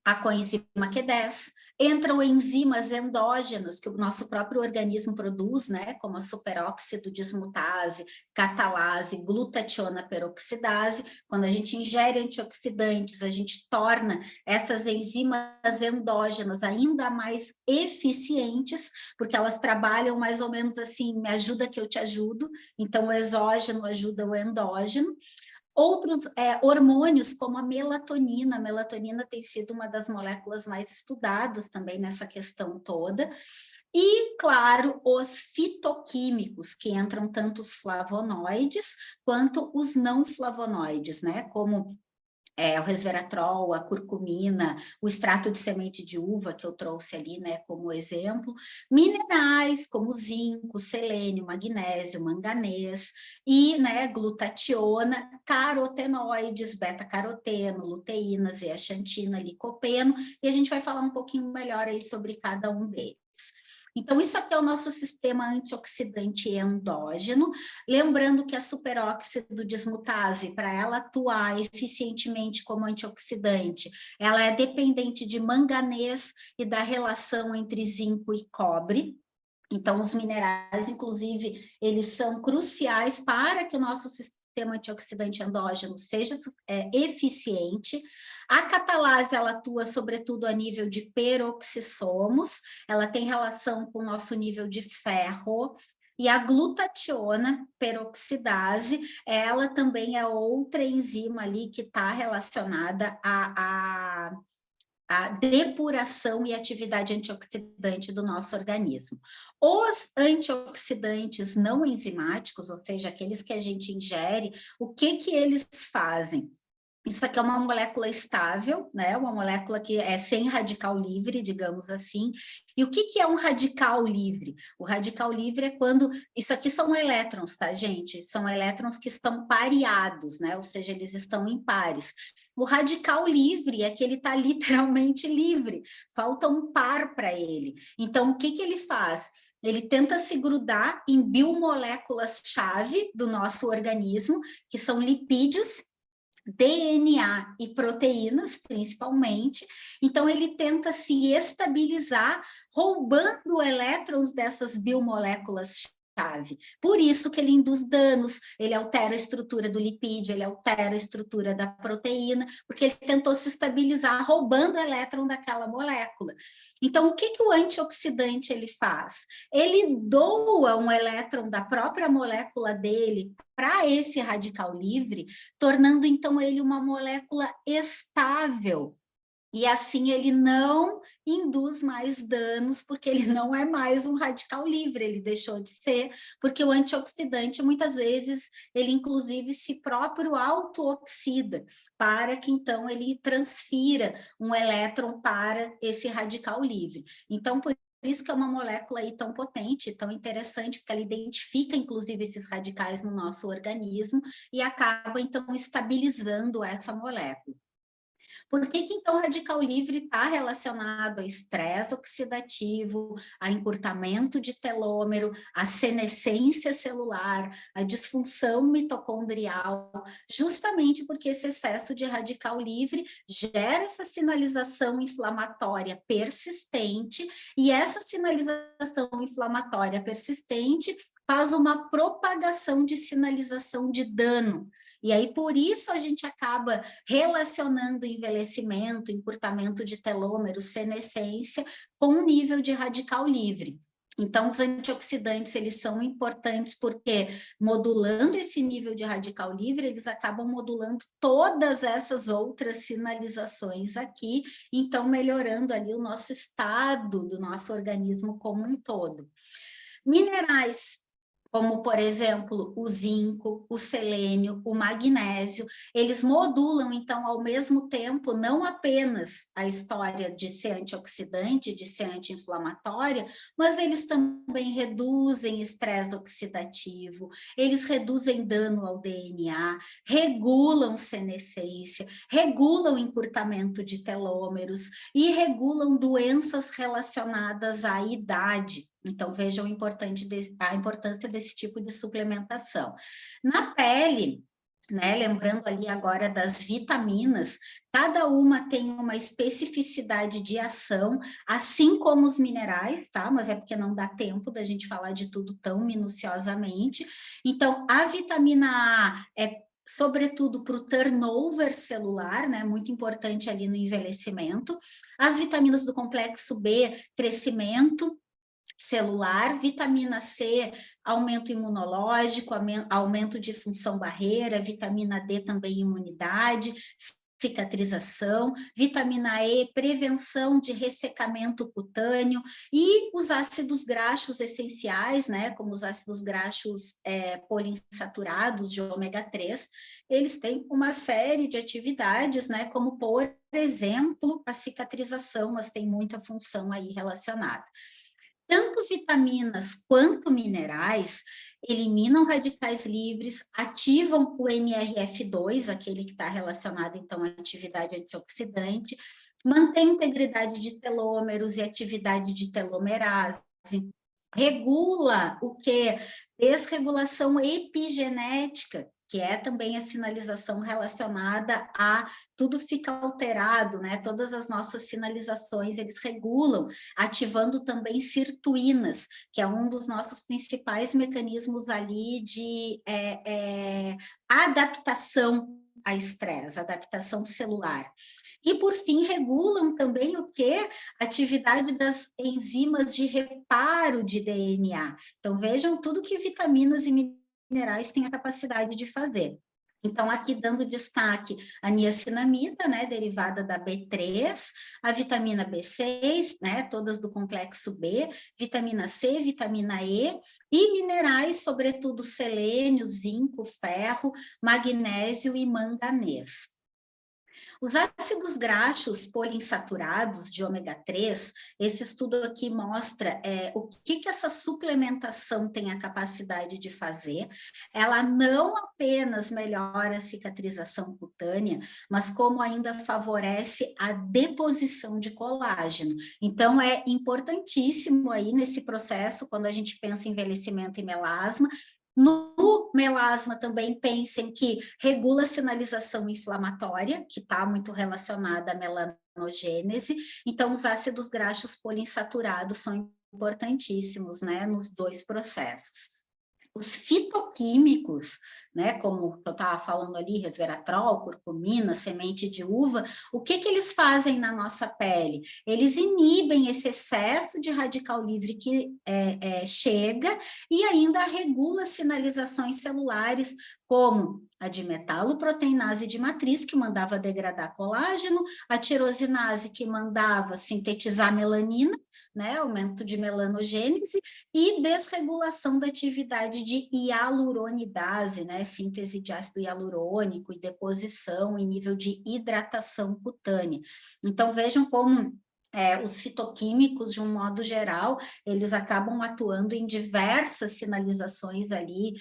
a coenzima Q10, entram enzimas endógenas que o nosso próprio organismo produz, né, como a superóxido dismutase, catalase, glutationa peroxidase. Quando a gente ingere antioxidantes, a gente torna essas enzimas endógenas ainda mais eficientes, porque elas trabalham mais ou menos assim, me ajuda que eu te ajudo. Então, o exógeno ajuda o endógeno. Outros hormônios, como a melatonina tem sido uma das moléculas mais estudadas também nessa questão toda. E, claro, os fitoquímicos, que entram tanto os flavonoides quanto os não flavonoides, né? Como o resveratrol, a curcumina, o extrato de semente de uva, que eu trouxe ali, né, como exemplo, minerais como zinco, selênio, magnésio, manganês e, né, glutationa, carotenoides, beta-caroteno, luteína, zeaxantina, licopeno, e a gente vai falar um pouquinho melhor aí sobre cada um deles. Então, isso aqui é o nosso sistema antioxidante endógeno, lembrando que a superóxido dismutase, para ela atuar eficientemente como antioxidante, ela é dependente de manganês e da relação entre zinco e cobre. Então, os minerais, inclusive, eles são cruciais para que o nosso sistema antioxidante endógeno seja eficiente. A catalase, ela atua sobretudo a nível de peroxissomos, ela tem relação com o nosso nível de ferro, e a glutationa peroxidase, ela também é outra enzima ali que está relacionada a depuração e atividade antioxidante do nosso organismo. Os antioxidantes não enzimáticos, ou seja, aqueles que a gente ingere, o que eles fazem? Isso aqui é uma molécula estável, né? Uma molécula que é sem radical livre, digamos assim. E o que é um radical livre? O radical livre é quando... Isso aqui são elétrons, tá, gente? São elétrons que estão pareados, né? Ou seja, eles estão em pares. O radical livre é que ele está literalmente livre. Falta um par para ele. Então, o que ele faz? Ele tenta se grudar em biomoléculas-chave do nosso organismo, que são lipídios, DNA e proteínas, principalmente. Então, ele tenta se estabilizar, roubando elétrons dessas biomoléculas-chave. Por isso que ele induz danos, ele altera a estrutura do lipídio, ele altera a estrutura da proteína, porque ele tentou se estabilizar, roubando o elétron daquela molécula. Então, o que o antioxidante ele faz? Ele doa um elétron da própria molécula dele para esse radical livre, tornando então ele uma molécula estável. E assim ele não induz mais danos, porque ele não é mais um radical livre, ele deixou de ser, porque o antioxidante, muitas vezes, ele inclusive se próprio auto-oxida, para que então ele transfira um elétron para esse radical livre. Então, por isso que é uma molécula aí tão potente, tão interessante, porque ela identifica, inclusive, esses radicais no nosso organismo e acaba, então, estabilizando essa molécula. Por que então o radical livre está relacionado a estresse oxidativo, a encurtamento de telômero, a senescência celular, a disfunção mitocondrial, justamente porque esse excesso de radical livre gera essa sinalização inflamatória persistente, e essa sinalização inflamatória persistente faz uma propagação de sinalização de dano. E aí, por isso, a gente acaba relacionando envelhecimento, encurtamento de telômero, senescência, com o nível de radical livre. Então, os antioxidantes, eles são importantes porque, modulando esse nível de radical livre, eles acabam modulando todas essas outras sinalizações aqui, então melhorando ali o nosso estado do nosso organismo como um todo. Minerais, como, por exemplo, o zinco, o selênio, o magnésio, eles modulam, então, ao mesmo tempo, não apenas a história de ser antioxidante, de ser anti-inflamatória, mas eles também reduzem estresse oxidativo, eles reduzem dano ao DNA, regulam senescência, regulam encurtamento de telômeros e regulam doenças relacionadas à idade. Então, vejam a importância desse tipo de suplementação. Na pele, né, lembrando ali agora das vitaminas, cada uma tem uma especificidade de ação, assim como os minerais, tá? Mas é porque não dá tempo da gente falar de tudo tão minuciosamente. Então, a vitamina A é sobretudo para o turnover celular, né, muito importante ali no envelhecimento. As vitaminas do complexo B, crescimento celular, vitamina C, aumento imunológico, aumento de função barreira, vitamina D também imunidade, cicatrização, vitamina E, prevenção de ressecamento cutâneo, e os ácidos graxos essenciais, né, como os ácidos graxos poliinsaturados de ômega 3, eles têm uma série de atividades, né, como, por exemplo, a cicatrização, mas tem muita função aí relacionada. Tanto vitaminas quanto minerais eliminam radicais livres, ativam o NRF2, aquele que está relacionado, então, à atividade antioxidante, mantém integridade de telômeros e atividade de telomerase, regula o quê? Desregulação epigenética, que é também a sinalização relacionada a tudo fica alterado, né? Todas as nossas sinalizações, eles regulam, ativando também sirtuínas, que é um dos nossos principais mecanismos ali de adaptação a estresse, adaptação celular. E, por fim, regulam também o quê? Atividade das enzimas de reparo de DNA. Então, vejam tudo que vitaminas e minerais têm a capacidade de fazer. Então, aqui dando destaque a niacinamida, né, derivada da B3, a vitamina B6, né, todas do complexo B, vitamina C, vitamina E, e minerais, sobretudo selênio, zinco, ferro, magnésio e manganês. Os ácidos graxos poliinsaturados de ômega 3, esse estudo aqui mostra o que essa suplementação tem a capacidade de fazer. Ela não apenas melhora a cicatrização cutânea, mas como ainda favorece a deposição de colágeno. Então, é importantíssimo aí nesse processo, quando a gente pensa em envelhecimento e melasma. No melasma também pensem que regula a sinalização inflamatória, que está muito relacionada à melanogênese, então os ácidos graxos poliinsaturados são importantíssimos, né, nos dois processos. Os fitoquímicos, né, como eu estava falando ali, resveratrol, curcumina, semente de uva, o que eles fazem na nossa pele? Eles inibem esse excesso de radical livre que chega e ainda regula sinalizações celulares, como a dimetaloproteinase de matriz, que mandava degradar colágeno, a tirosinase, que mandava sintetizar melanina, né, aumento de melanogênese, e desregulação da atividade de hialuronidase, né, síntese de ácido hialurônico e deposição em nível de hidratação cutânea. Então, vejam como os fitoquímicos, de um modo geral, eles acabam atuando em diversas sinalizações ali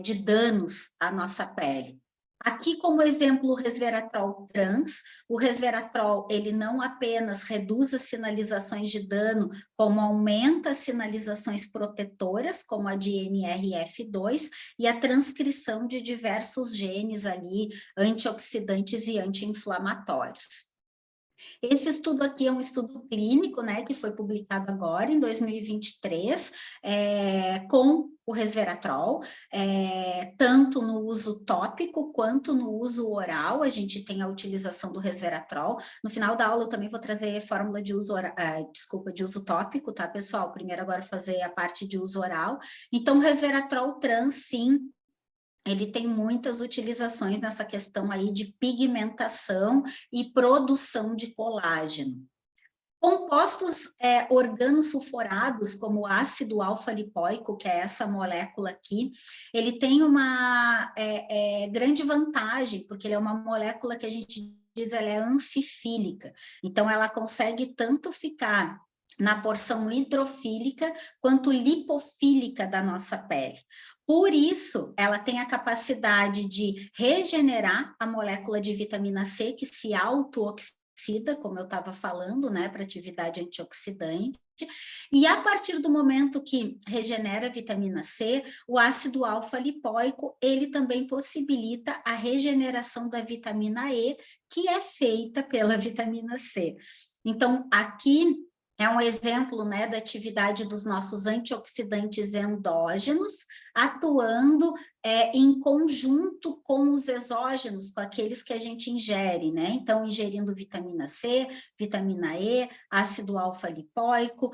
de danos à nossa pele. Aqui, como exemplo, o resveratrol trans. O resveratrol, ele não apenas reduz as sinalizações de dano, como aumenta as sinalizações protetoras, como a de NRF2, e a transcrição de diversos genes ali, antioxidantes e anti-inflamatórios. Esse estudo aqui é um estudo clínico, né, que foi publicado agora, em 2023, com o resveratrol, tanto no uso tópico quanto no uso oral. A gente tem a utilização do resveratrol. No final da aula eu também vou trazer a fórmula de uso de uso tópico, tá, pessoal? Primeiro agora fazer a parte de uso oral. Então, o resveratrol trans, sim, ele tem muitas utilizações nessa questão aí de pigmentação e produção de colágeno. Compostos organosulfurados, como o ácido alfa-lipoico, que é essa molécula aqui, ele tem uma grande vantagem, porque ele é uma molécula que a gente diz, ela é anfifílica. Então, ela consegue tanto ficar na porção hidrofílica quanto lipofílica da nossa pele. Por isso, ela tem a capacidade de regenerar a molécula de vitamina C, que se auto-oxida, como eu estava falando, né, para atividade antioxidante. E a partir do momento que regenera a vitamina C, o ácido alfa-lipoico, ele também possibilita a regeneração da vitamina E, que é feita pela vitamina C. Então, aqui é um exemplo, né, da atividade dos nossos antioxidantes endógenos, atuando em conjunto com os exógenos, com aqueles que a gente ingere, né? Então, ingerindo vitamina C, vitamina E, ácido alfa-lipoico,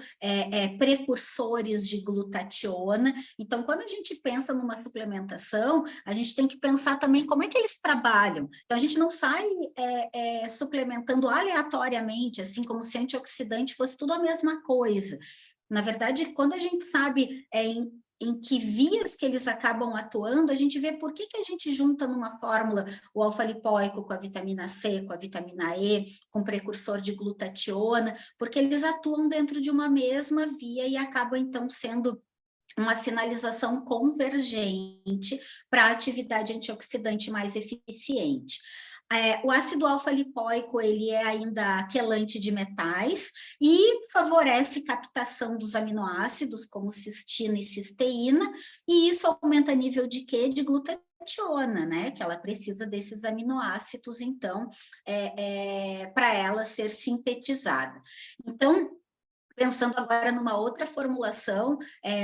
precursores de glutationa. Então, quando a gente pensa numa suplementação, a gente tem que pensar também como é que eles trabalham. Então, a gente não sai suplementando aleatoriamente, assim como se antioxidante fosse tudo a mesma coisa. Na verdade, quando a gente sabe em que vias que eles acabam atuando, a gente vê por que a gente junta numa fórmula o alfa-lipoico com a vitamina C, com a vitamina E, com precursor de glutationa, porque eles atuam dentro de uma mesma via e acabam, então, sendo uma sinalização convergente para a atividade antioxidante mais eficiente. O ácido alfa-lipoico, ele é ainda quelante de metais e favorece captação dos aminoácidos, como cistina e cisteína, e isso aumenta o nível de quê? De glutationa, né? Que ela precisa desses aminoácidos, então, para ela ser sintetizada. Então, pensando agora numa outra formulação,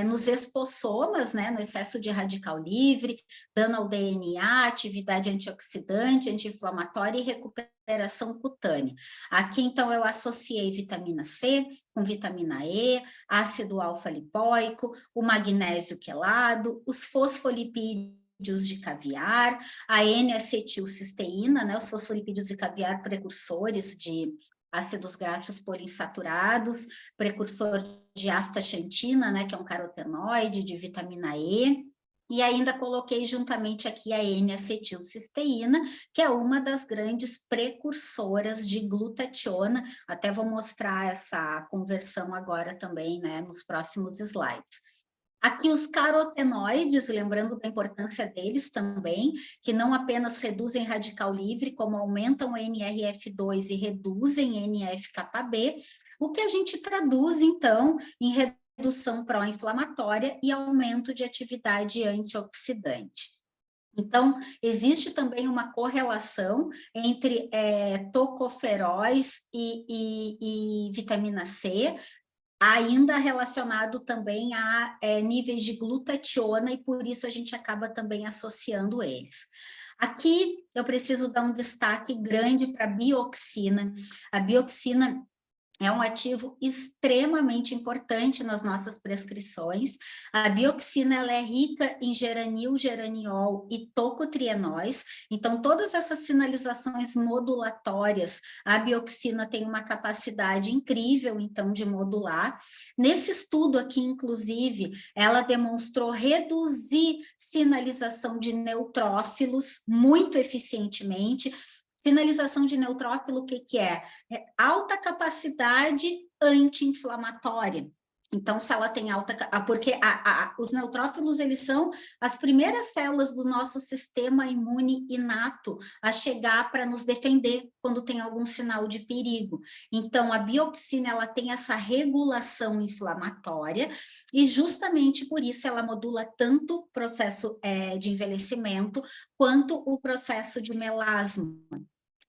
nos espossomas, né, no excesso de radical livre, dano ao DNA, atividade antioxidante, anti-inflamatória e recuperação cutânea. Aqui, então, eu associei vitamina C com vitamina E, ácido alfa-lipoico, o magnésio quelado, os fosfolipídios de caviar, a N-acetilcisteína, né, os fosfolipídios de caviar precursores de ácidos graxos poliinsaturados, precursor de astaxantina, né, que é um carotenoide, de vitamina E, e ainda coloquei juntamente aqui a N-acetilcisteína, que é uma das grandes precursoras de glutationa. Até vou mostrar essa conversão agora também, né, nos próximos slides. Aqui os carotenoides, lembrando da importância deles também, que não apenas reduzem radical livre, como aumentam o NRF2 e reduzem NF-κB, o que a gente traduz, então, em redução pró-inflamatória e aumento de atividade antioxidante. Então, existe também uma correlação entre tocoferóis e vitamina C, ainda relacionado também a níveis de glutationa, e por isso a gente acaba também associando eles. Aqui eu preciso dar um destaque grande para a bioxina. A bioxina é um ativo extremamente importante nas nossas prescrições. A bioxina ela é rica em geranil, geraniol e tocotrienóis. Então, todas essas sinalizações modulatórias, a bioxina tem uma capacidade incrível, então, de modular. Nesse estudo aqui, inclusive, ela demonstrou reduzir sinalização de neutrófilos muito eficientemente. Sinalização de neutrófilo, o que é? Alta capacidade anti-inflamatória. Então, se ela tem alta... Porque os neutrófilos, eles são as primeiras células do nosso sistema imune inato a chegar para nos defender quando tem algum sinal de perigo. Então, a bioxina, ela tem essa regulação inflamatória e justamente por isso ela modula tanto o processo de envelhecimento quanto o processo de melasma.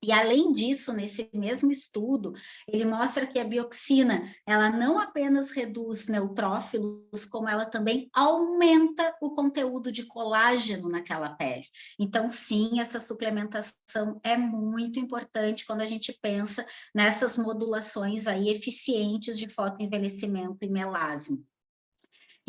E além disso, nesse mesmo estudo, ele mostra que a bioxina, ela não apenas reduz neutrófilos, como ela também aumenta o conteúdo de colágeno naquela pele. Então, sim, essa suplementação é muito importante quando a gente pensa nessas modulações aí eficientes de fotoenvelhecimento e melasma.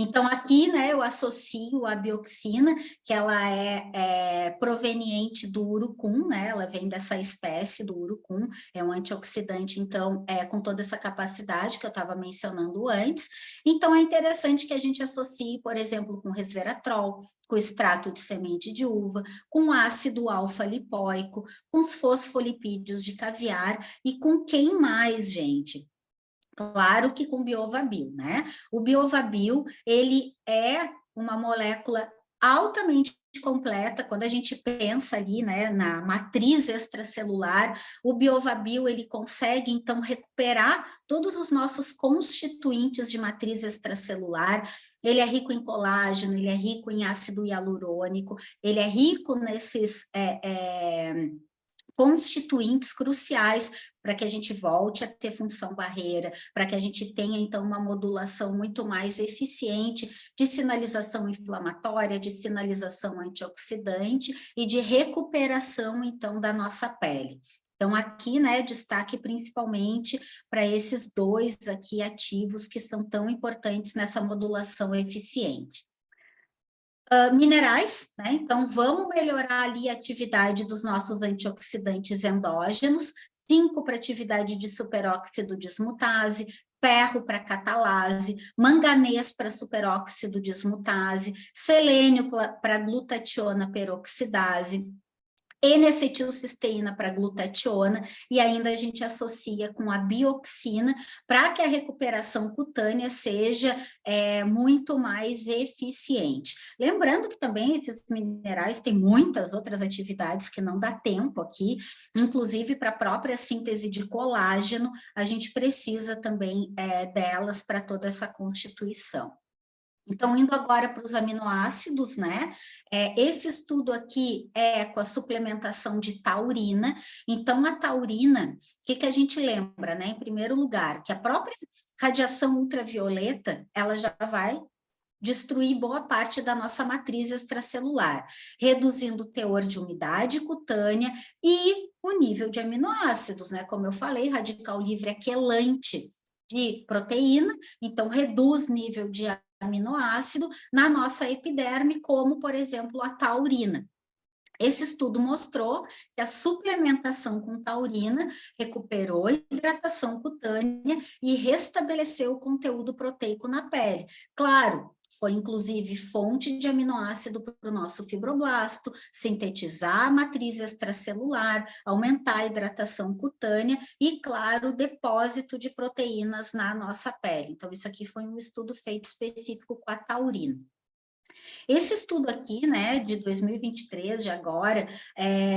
Então, aqui, né, eu associo a bioxina, que ela é proveniente do urucum, né, ela vem dessa espécie do urucum, é um antioxidante, então, com toda essa capacidade que eu estava mencionando antes. Então, é interessante que a gente associe, por exemplo, com resveratrol, com extrato de semente de uva, com ácido alfa-lipoico, com os fosfolipídios de caviar e com quem mais, gente? Claro que com biovabil, né? O biovabil, ele é uma molécula altamente completa, quando a gente pensa ali, né, na matriz extracelular, o biovabil, ele consegue, então, recuperar todos os nossos constituintes de matriz extracelular, ele é rico em colágeno, ele é rico em ácido hialurônico, ele é rico nesses constituintes cruciais para que a gente volte a ter função barreira, para que a gente tenha, então, uma modulação muito mais eficiente de sinalização inflamatória, de sinalização antioxidante e de recuperação, então, da nossa pele. Então, aqui, né, destaque principalmente para esses dois aqui ativos que são tão importantes nessa modulação eficiente. Minerais, né? Então, vamos melhorar ali a atividade dos nossos antioxidantes endógenos, 5 para atividade de superóxido dismutase, ferro para catalase, manganês para superóxido dismutase, selênio para glutationa peroxidase, N-acetilcisteína para glutationa, e ainda a gente associa com a bioxina para que a recuperação cutânea seja muito mais eficiente. Lembrando que também esses minerais têm muitas outras atividades que não dá tempo aqui, inclusive para a própria síntese de colágeno, a gente precisa também delas para toda essa constituição. Então, indo agora para os aminoácidos, né? Esse estudo aqui é com a suplementação de taurina. Então, a taurina, o que a gente lembra, né? Em primeiro lugar, que a própria radiação ultravioleta, ela já vai destruir boa parte da nossa matriz extracelular, reduzindo o teor de umidade cutânea e o nível de aminoácidos, né? Como eu falei, radical livre é quelante de proteína, então reduz nível de aminoácido na nossa epiderme, como, por exemplo, a taurina. Esse estudo mostrou que a suplementação com taurina recuperou a hidratação cutânea e restabeleceu o conteúdo proteico na pele. Claro, foi inclusive fonte de aminoácido para o nosso fibroblasto, sintetizar a matriz extracelular, aumentar a hidratação cutânea e, claro, o depósito de proteínas na nossa pele. Então, isso aqui foi um estudo feito específico com a taurina. Esse estudo aqui, né, de 2023, de agora,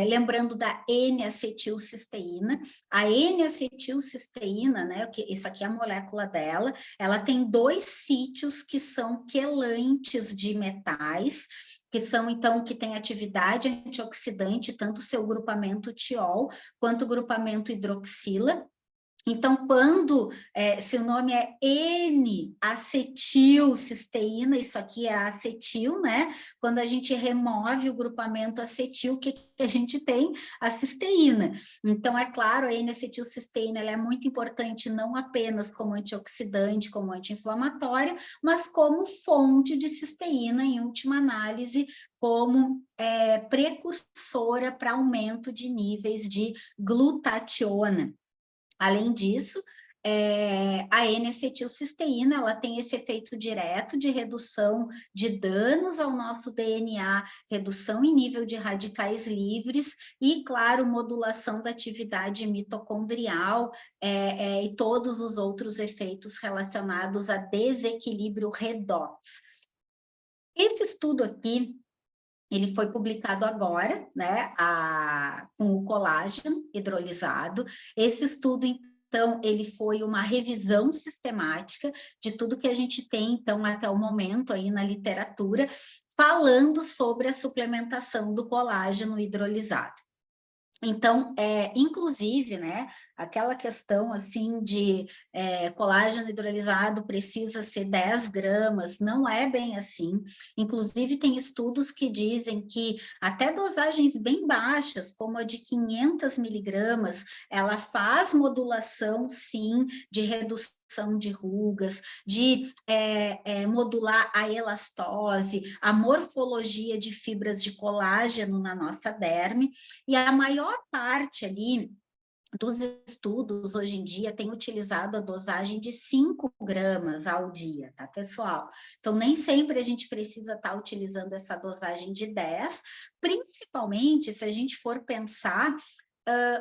lembrando da N-acetilcisteína, a N-acetilcisteína, né, isso aqui é a molécula dela, ela tem 2 sítios que são quelantes de metais, que são, então, que tem atividade antioxidante, tanto o seu grupamento tiol, quanto o grupamento hidroxila. Então, quando, se o nome é N-acetilcisteína, isso aqui é acetil, né? Quando a gente remove o grupamento acetil, o que a gente tem? A cisteína. Então, é claro, a N-acetilcisteína ela é muito importante não apenas como antioxidante, como anti-inflamatória, mas como fonte de cisteína, em última análise, como precursora para aumento de níveis de glutationa. Além disso, a N-acetilcisteína, ela tem esse efeito direto de redução de danos ao nosso DNA, redução em nível de radicais livres e, claro, modulação da atividade mitocondrial e todos os outros efeitos relacionados a desequilíbrio redox. Esse estudo aqui, ele foi publicado agora, né, com o colágeno hidrolisado. Esse estudo, então, ele foi uma revisão sistemática de tudo que a gente tem, então, até o momento aí na literatura, falando sobre a suplementação do colágeno hidrolisado. Então, inclusive, né, aquela questão, assim, de colágeno hidrolisado precisa ser 10 gramas, não é bem assim. Inclusive, tem estudos que dizem que até dosagens bem baixas, como a de 500 miligramas, ela faz modulação, sim, de redução de rugas, de modular a elastose, a morfologia de fibras de colágeno na nossa derme, e a maior parte ali dos estudos hoje em dia tem utilizado a dosagem de 5 gramas ao dia, tá, pessoal? Então, nem sempre a gente precisa estar utilizando essa dosagem de 10, principalmente se a gente for pensar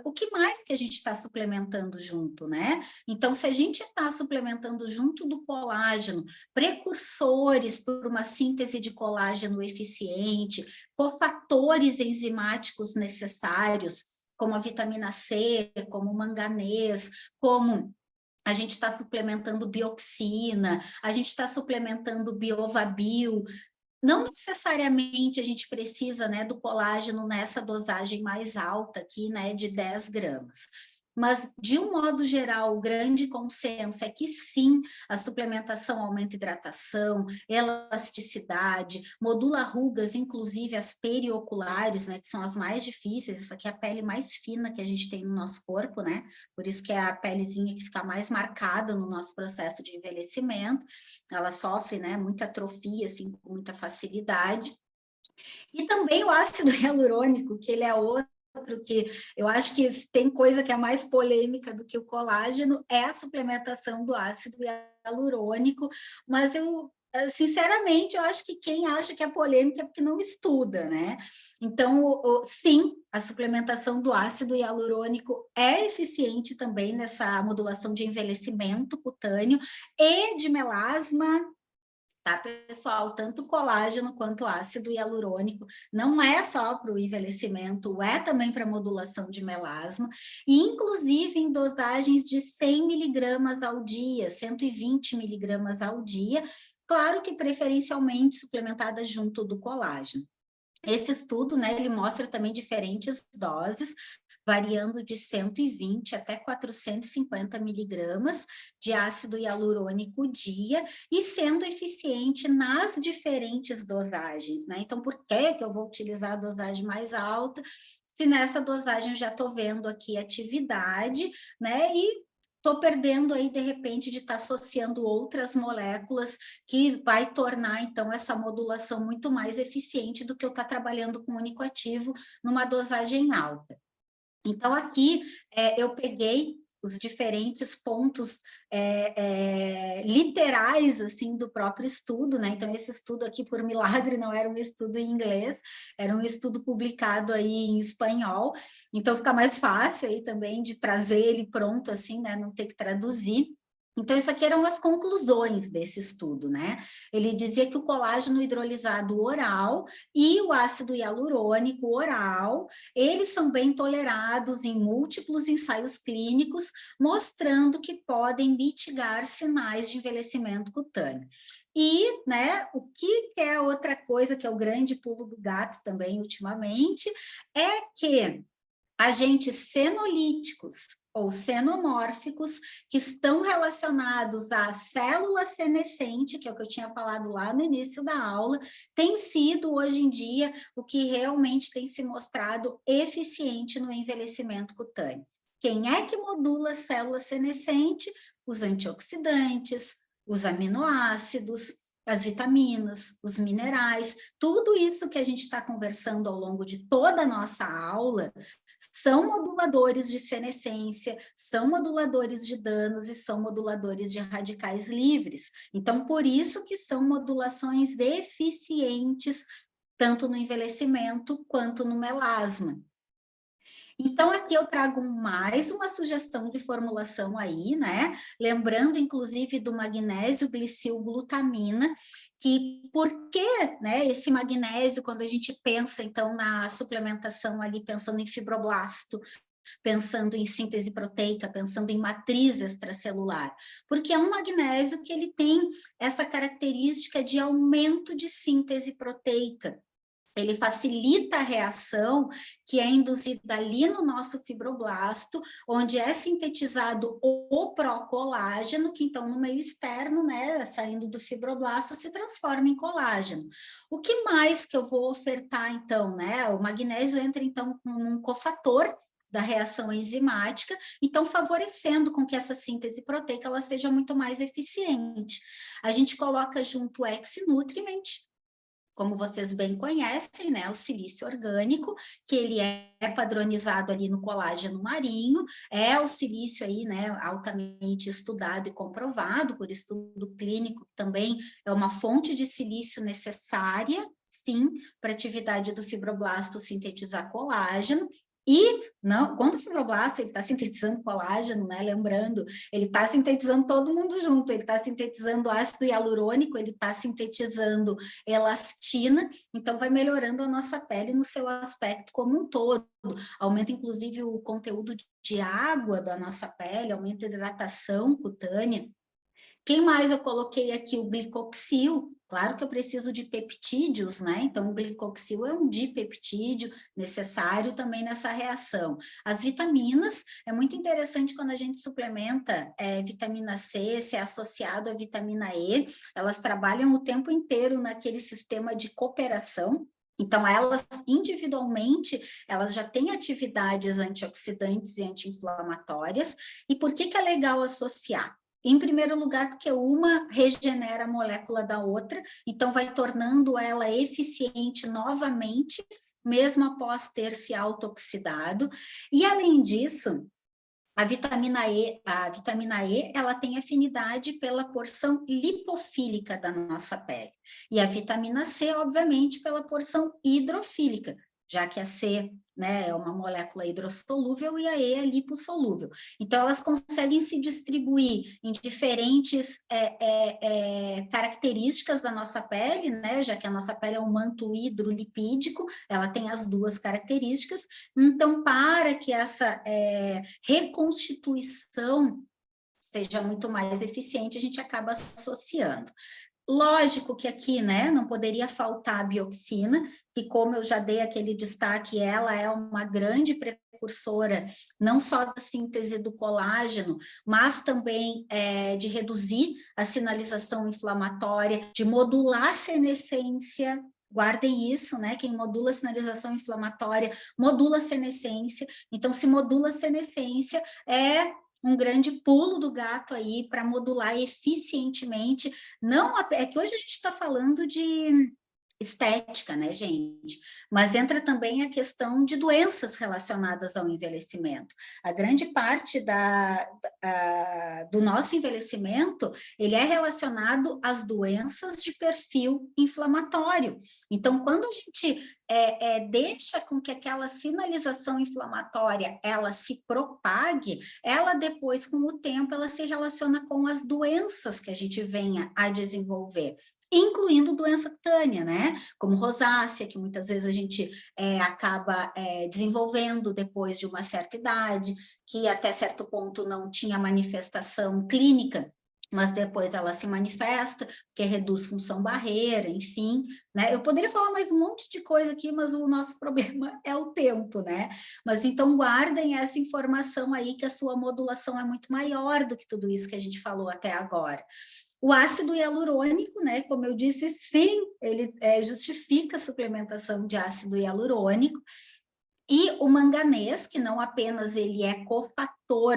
o que mais que a gente está suplementando junto, né? Então, se a gente está suplementando junto do colágeno, precursores por uma síntese de colágeno eficiente, cofatores enzimáticos necessários, como a vitamina C, como o manganês, como a gente está suplementando bioxina, a gente está suplementando biovabil, não necessariamente a gente precisa, né, do colágeno nessa dosagem mais alta aqui, né, de 10 gramas. Mas, de um modo geral, o grande consenso é que sim, a suplementação aumenta hidratação, elasticidade, modula rugas, inclusive as perioculares, né, que são as mais difíceis. Essa aqui é a pele mais fina que a gente tem no nosso corpo, né? Por isso que é a pelezinha que fica mais marcada no nosso processo de envelhecimento. Ela sofre, né, muita atrofia, assim, com muita facilidade. E também o ácido hialurônico, que ele é outro que eu acho que tem coisa que é mais polêmica do que o colágeno, é a suplementação do ácido hialurônico, mas eu, sinceramente, eu acho que quem acha que é polêmica é porque não estuda, né? Então, sim, a suplementação do ácido hialurônico é eficiente também nessa modulação de envelhecimento cutâneo e de melasma, tá, pessoal? Tanto colágeno quanto ácido hialurônico não é só para o envelhecimento, é também para modulação de melasma, e inclusive em dosagens de 100 miligramas ao dia, 120 miligramas ao dia, claro que preferencialmente suplementada junto do colágeno. Esse estudo, né, ele mostra também diferentes doses, variando de 120 até 450 miligramas de ácido hialurônico dia e sendo eficiente nas diferentes dosagens, né? Então, por que eu vou utilizar a dosagem mais alta se nessa dosagem eu já estou vendo aqui atividade, né? E estou perdendo aí, de repente, de estar associando outras moléculas que vai tornar, então, essa modulação muito mais eficiente do que eu estar trabalhando com único ativo numa dosagem alta. Então, aqui eu peguei os diferentes pontos literais, assim, do próprio estudo, né? Então, esse estudo aqui, por milagre, não era um estudo em inglês, era um estudo publicado aí em espanhol, então fica mais fácil aí também de trazer ele pronto, assim, né? Não ter que traduzir. Então, isso aqui eram as conclusões desse estudo, né? Ele dizia que o colágeno hidrolisado oral e o ácido hialurônico oral, eles são bem tolerados em múltiplos ensaios clínicos, mostrando que podem mitigar sinais de envelhecimento cutâneo. E, né, o que é outra coisa que é o grande pulo do gato também ultimamente, é que agentes senolíticos ou senomórficos que estão relacionados à célula senescente, que é o que eu tinha falado lá no início da aula, tem sido hoje em dia o que realmente tem se mostrado eficiente no envelhecimento cutâneo. Quem é que modula a célula senescente? Os antioxidantes, os aminoácidos, as vitaminas, os minerais, tudo isso que a gente está conversando ao longo de toda a nossa aula são moduladores de senescência, são moduladores de danos e são moduladores de radicais livres. Então, por isso que são modulações eficientes, tanto no envelhecimento quanto no melasma. Então, aqui eu trago mais uma sugestão de formulação aí, né? Lembrando, inclusive, do magnésio glicilglutamina, que por que, né, esse magnésio, quando a gente pensa, então, na suplementação ali, pensando em fibroblasto, pensando em síntese proteica, pensando em matriz extracelular, porque é um magnésio que ele tem essa característica de aumento de síntese proteica. Ele facilita a reação que é induzida ali no nosso fibroblasto, onde é sintetizado o procolágeno, que então no meio externo, né, saindo do fibroblasto, se transforma em colágeno. O que mais que eu vou ofertar então, né? O magnésio entra então como um cofator da reação enzimática, então favorecendo com que essa síntese proteica ela seja muito mais eficiente. A gente coloca junto o X-Nutriment, como vocês bem conhecem, né, o silício orgânico, que ele é padronizado ali no colágeno marinho, é o silício aí, né, altamente estudado e comprovado por estudo clínico, também é uma fonte de silício necessária, sim, para a atividade do fibroblasto sintetizar colágeno. E não, quando o fibroblasto está sintetizando colágeno, né, lembrando, ele está sintetizando todo mundo junto, ele está sintetizando ácido hialurônico, ele está sintetizando elastina, então vai melhorando a nossa pele no seu aspecto como um todo, aumenta inclusive o conteúdo de água da nossa pele, aumenta a hidratação cutânea. Quem mais eu coloquei aqui? O glicoxil. Claro que eu preciso de peptídeos, né? Então, o glicoxil é um dipeptídeo necessário também nessa reação. As vitaminas, é muito interessante quando a gente suplementa vitamina C, se é associado à vitamina E, elas trabalham o tempo inteiro naquele sistema de cooperação. Então, elas individualmente, elas já têm atividades antioxidantes e anti-inflamatórias. E por que é legal associar? Em primeiro lugar, porque uma regenera a molécula da outra, então vai tornando ela eficiente novamente, mesmo após ter se auto-oxidado. E além disso, a vitamina E, ela tem afinidade pela porção lipofílica da nossa pele. E a vitamina C, obviamente, pela porção hidrofílica, já que a C, né, é uma molécula hidrossolúvel e a E é lipossolúvel. Então, elas conseguem se distribuir em diferentes características da nossa pele, né, já que a nossa pele é um manto hidrolipídico, ela tem as duas características. Então, para que essa reconstituição seja muito mais eficiente, a gente acaba associando. Lógico que aqui, né, não poderia faltar a bioxina, que como eu já dei aquele destaque, ela é uma grande precursora, não só da síntese do colágeno, mas também de reduzir a sinalização inflamatória, de modular a senescência. Guardem isso, né? Quem modula a sinalização inflamatória, modula a senescência. Então, se modula a senescência, é um grande pulo do gato aí para modular eficientemente. Não, é que hoje a gente está falando de estética, né, gente? Mas entra também a questão de doenças relacionadas ao envelhecimento. A grande parte do nosso envelhecimento, ele é relacionado às doenças de perfil inflamatório. Então, quando a gente deixa com que aquela sinalização inflamatória, ela se propague, ela depois, com o tempo, ela se relaciona com as doenças que a gente venha a desenvolver, incluindo doença cutânea, né? Como rosácea, que muitas vezes a gente acaba desenvolvendo depois de uma certa idade, que até certo ponto não tinha manifestação clínica, mas depois ela se manifesta, porque reduz função barreira, enfim, né? Eu poderia falar mais um monte de coisa aqui, mas o nosso problema é o tempo, né? Mas então guardem essa informação aí, que a sua modulação é muito maior do que tudo isso que a gente falou até agora. O ácido hialurônico, né, como eu disse, sim, ele justifica a suplementação de ácido hialurônico. E o manganês, que não apenas ele é cofator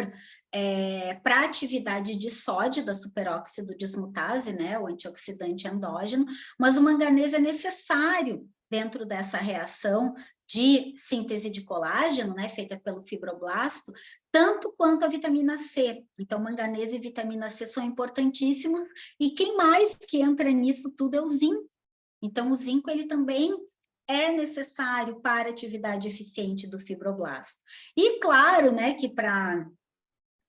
para a atividade de sódio da superóxido dismutase, né, o antioxidante endógeno, mas o manganês é necessário dentro dessa reação de síntese de colágeno, né, feita pelo fibroblasto, tanto quanto a vitamina C. Então, manganês e vitamina C são importantíssimos, e quem mais que entra nisso tudo é o zinco. Então, o zinco, ele também é necessário para a atividade eficiente do fibroblasto. E claro, né, que para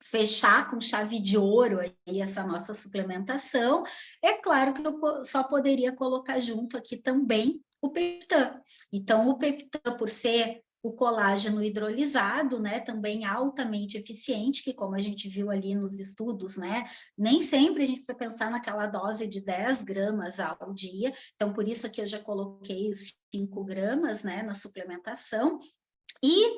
fechar com chave de ouro aí essa nossa suplementação, é claro que eu só poderia colocar junto aqui também o Peptan. Então, o Peptan, por ser o colágeno hidrolisado, né, também altamente eficiente, que como a gente viu ali nos estudos, né, nem sempre a gente precisa pensar naquela dose de 10 gramas ao dia, então por isso aqui eu já coloquei os 5 gramas, né, na suplementação. E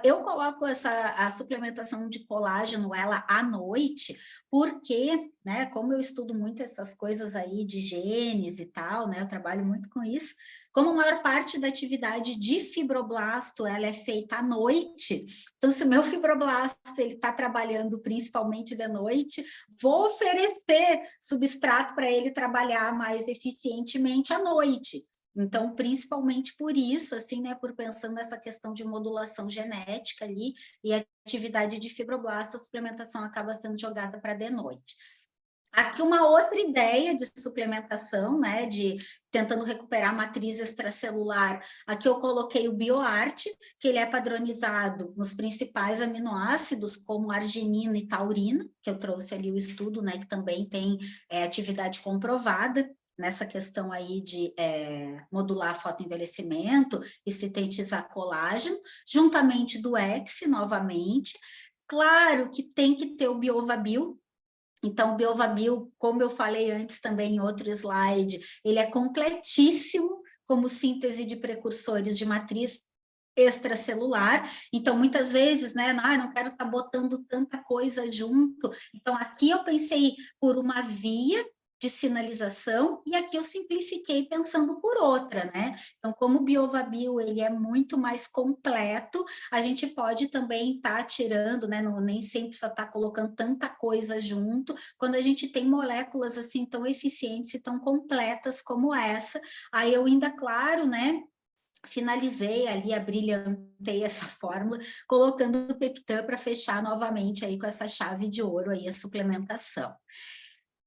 eu coloco a suplementação de colágeno ela à noite, porque, né, como eu estudo muito essas coisas aí de genes e tal, né, eu trabalho muito com isso, como a maior parte da atividade de fibroblasto ela é feita à noite, então se o meu fibroblasto ele está trabalhando principalmente de noite, vou oferecer substrato para ele trabalhar mais eficientemente à noite. Então, principalmente por isso, assim, né, por pensando nessa questão de modulação genética ali e atividade de fibroblasto, a suplementação acaba sendo jogada para de noite. Aqui uma outra ideia de suplementação, né, de tentando recuperar a matriz extracelular, aqui eu coloquei o BioArt, que ele é padronizado nos principais aminoácidos, como arginina e taurina, que eu trouxe ali o estudo, né, que também tem atividade comprovada nessa questão aí de modular fotoenvelhecimento e sintetizar colágeno, juntamente do X, novamente. Claro que tem que ter o Biovabil, Então, o Biovabil, como eu falei antes também em outro slide, ele é completíssimo como síntese de precursores de matriz extracelular. Então, muitas vezes, né, não quero estar botando tanta coisa junto. Então, aqui eu pensei por uma via de sinalização, e aqui eu simplifiquei pensando por outra, né? Então, como o Biovabil, ele é muito mais completo, a gente pode também estar tirando, né? Não, nem sempre só estar colocando tanta coisa junto, quando a gente tem moléculas assim tão eficientes e tão completas como essa. Aí eu ainda, claro, né? Finalizei ali, abrilhantei essa fórmula, colocando o Peptan para fechar novamente aí com essa chave de ouro aí a suplementação.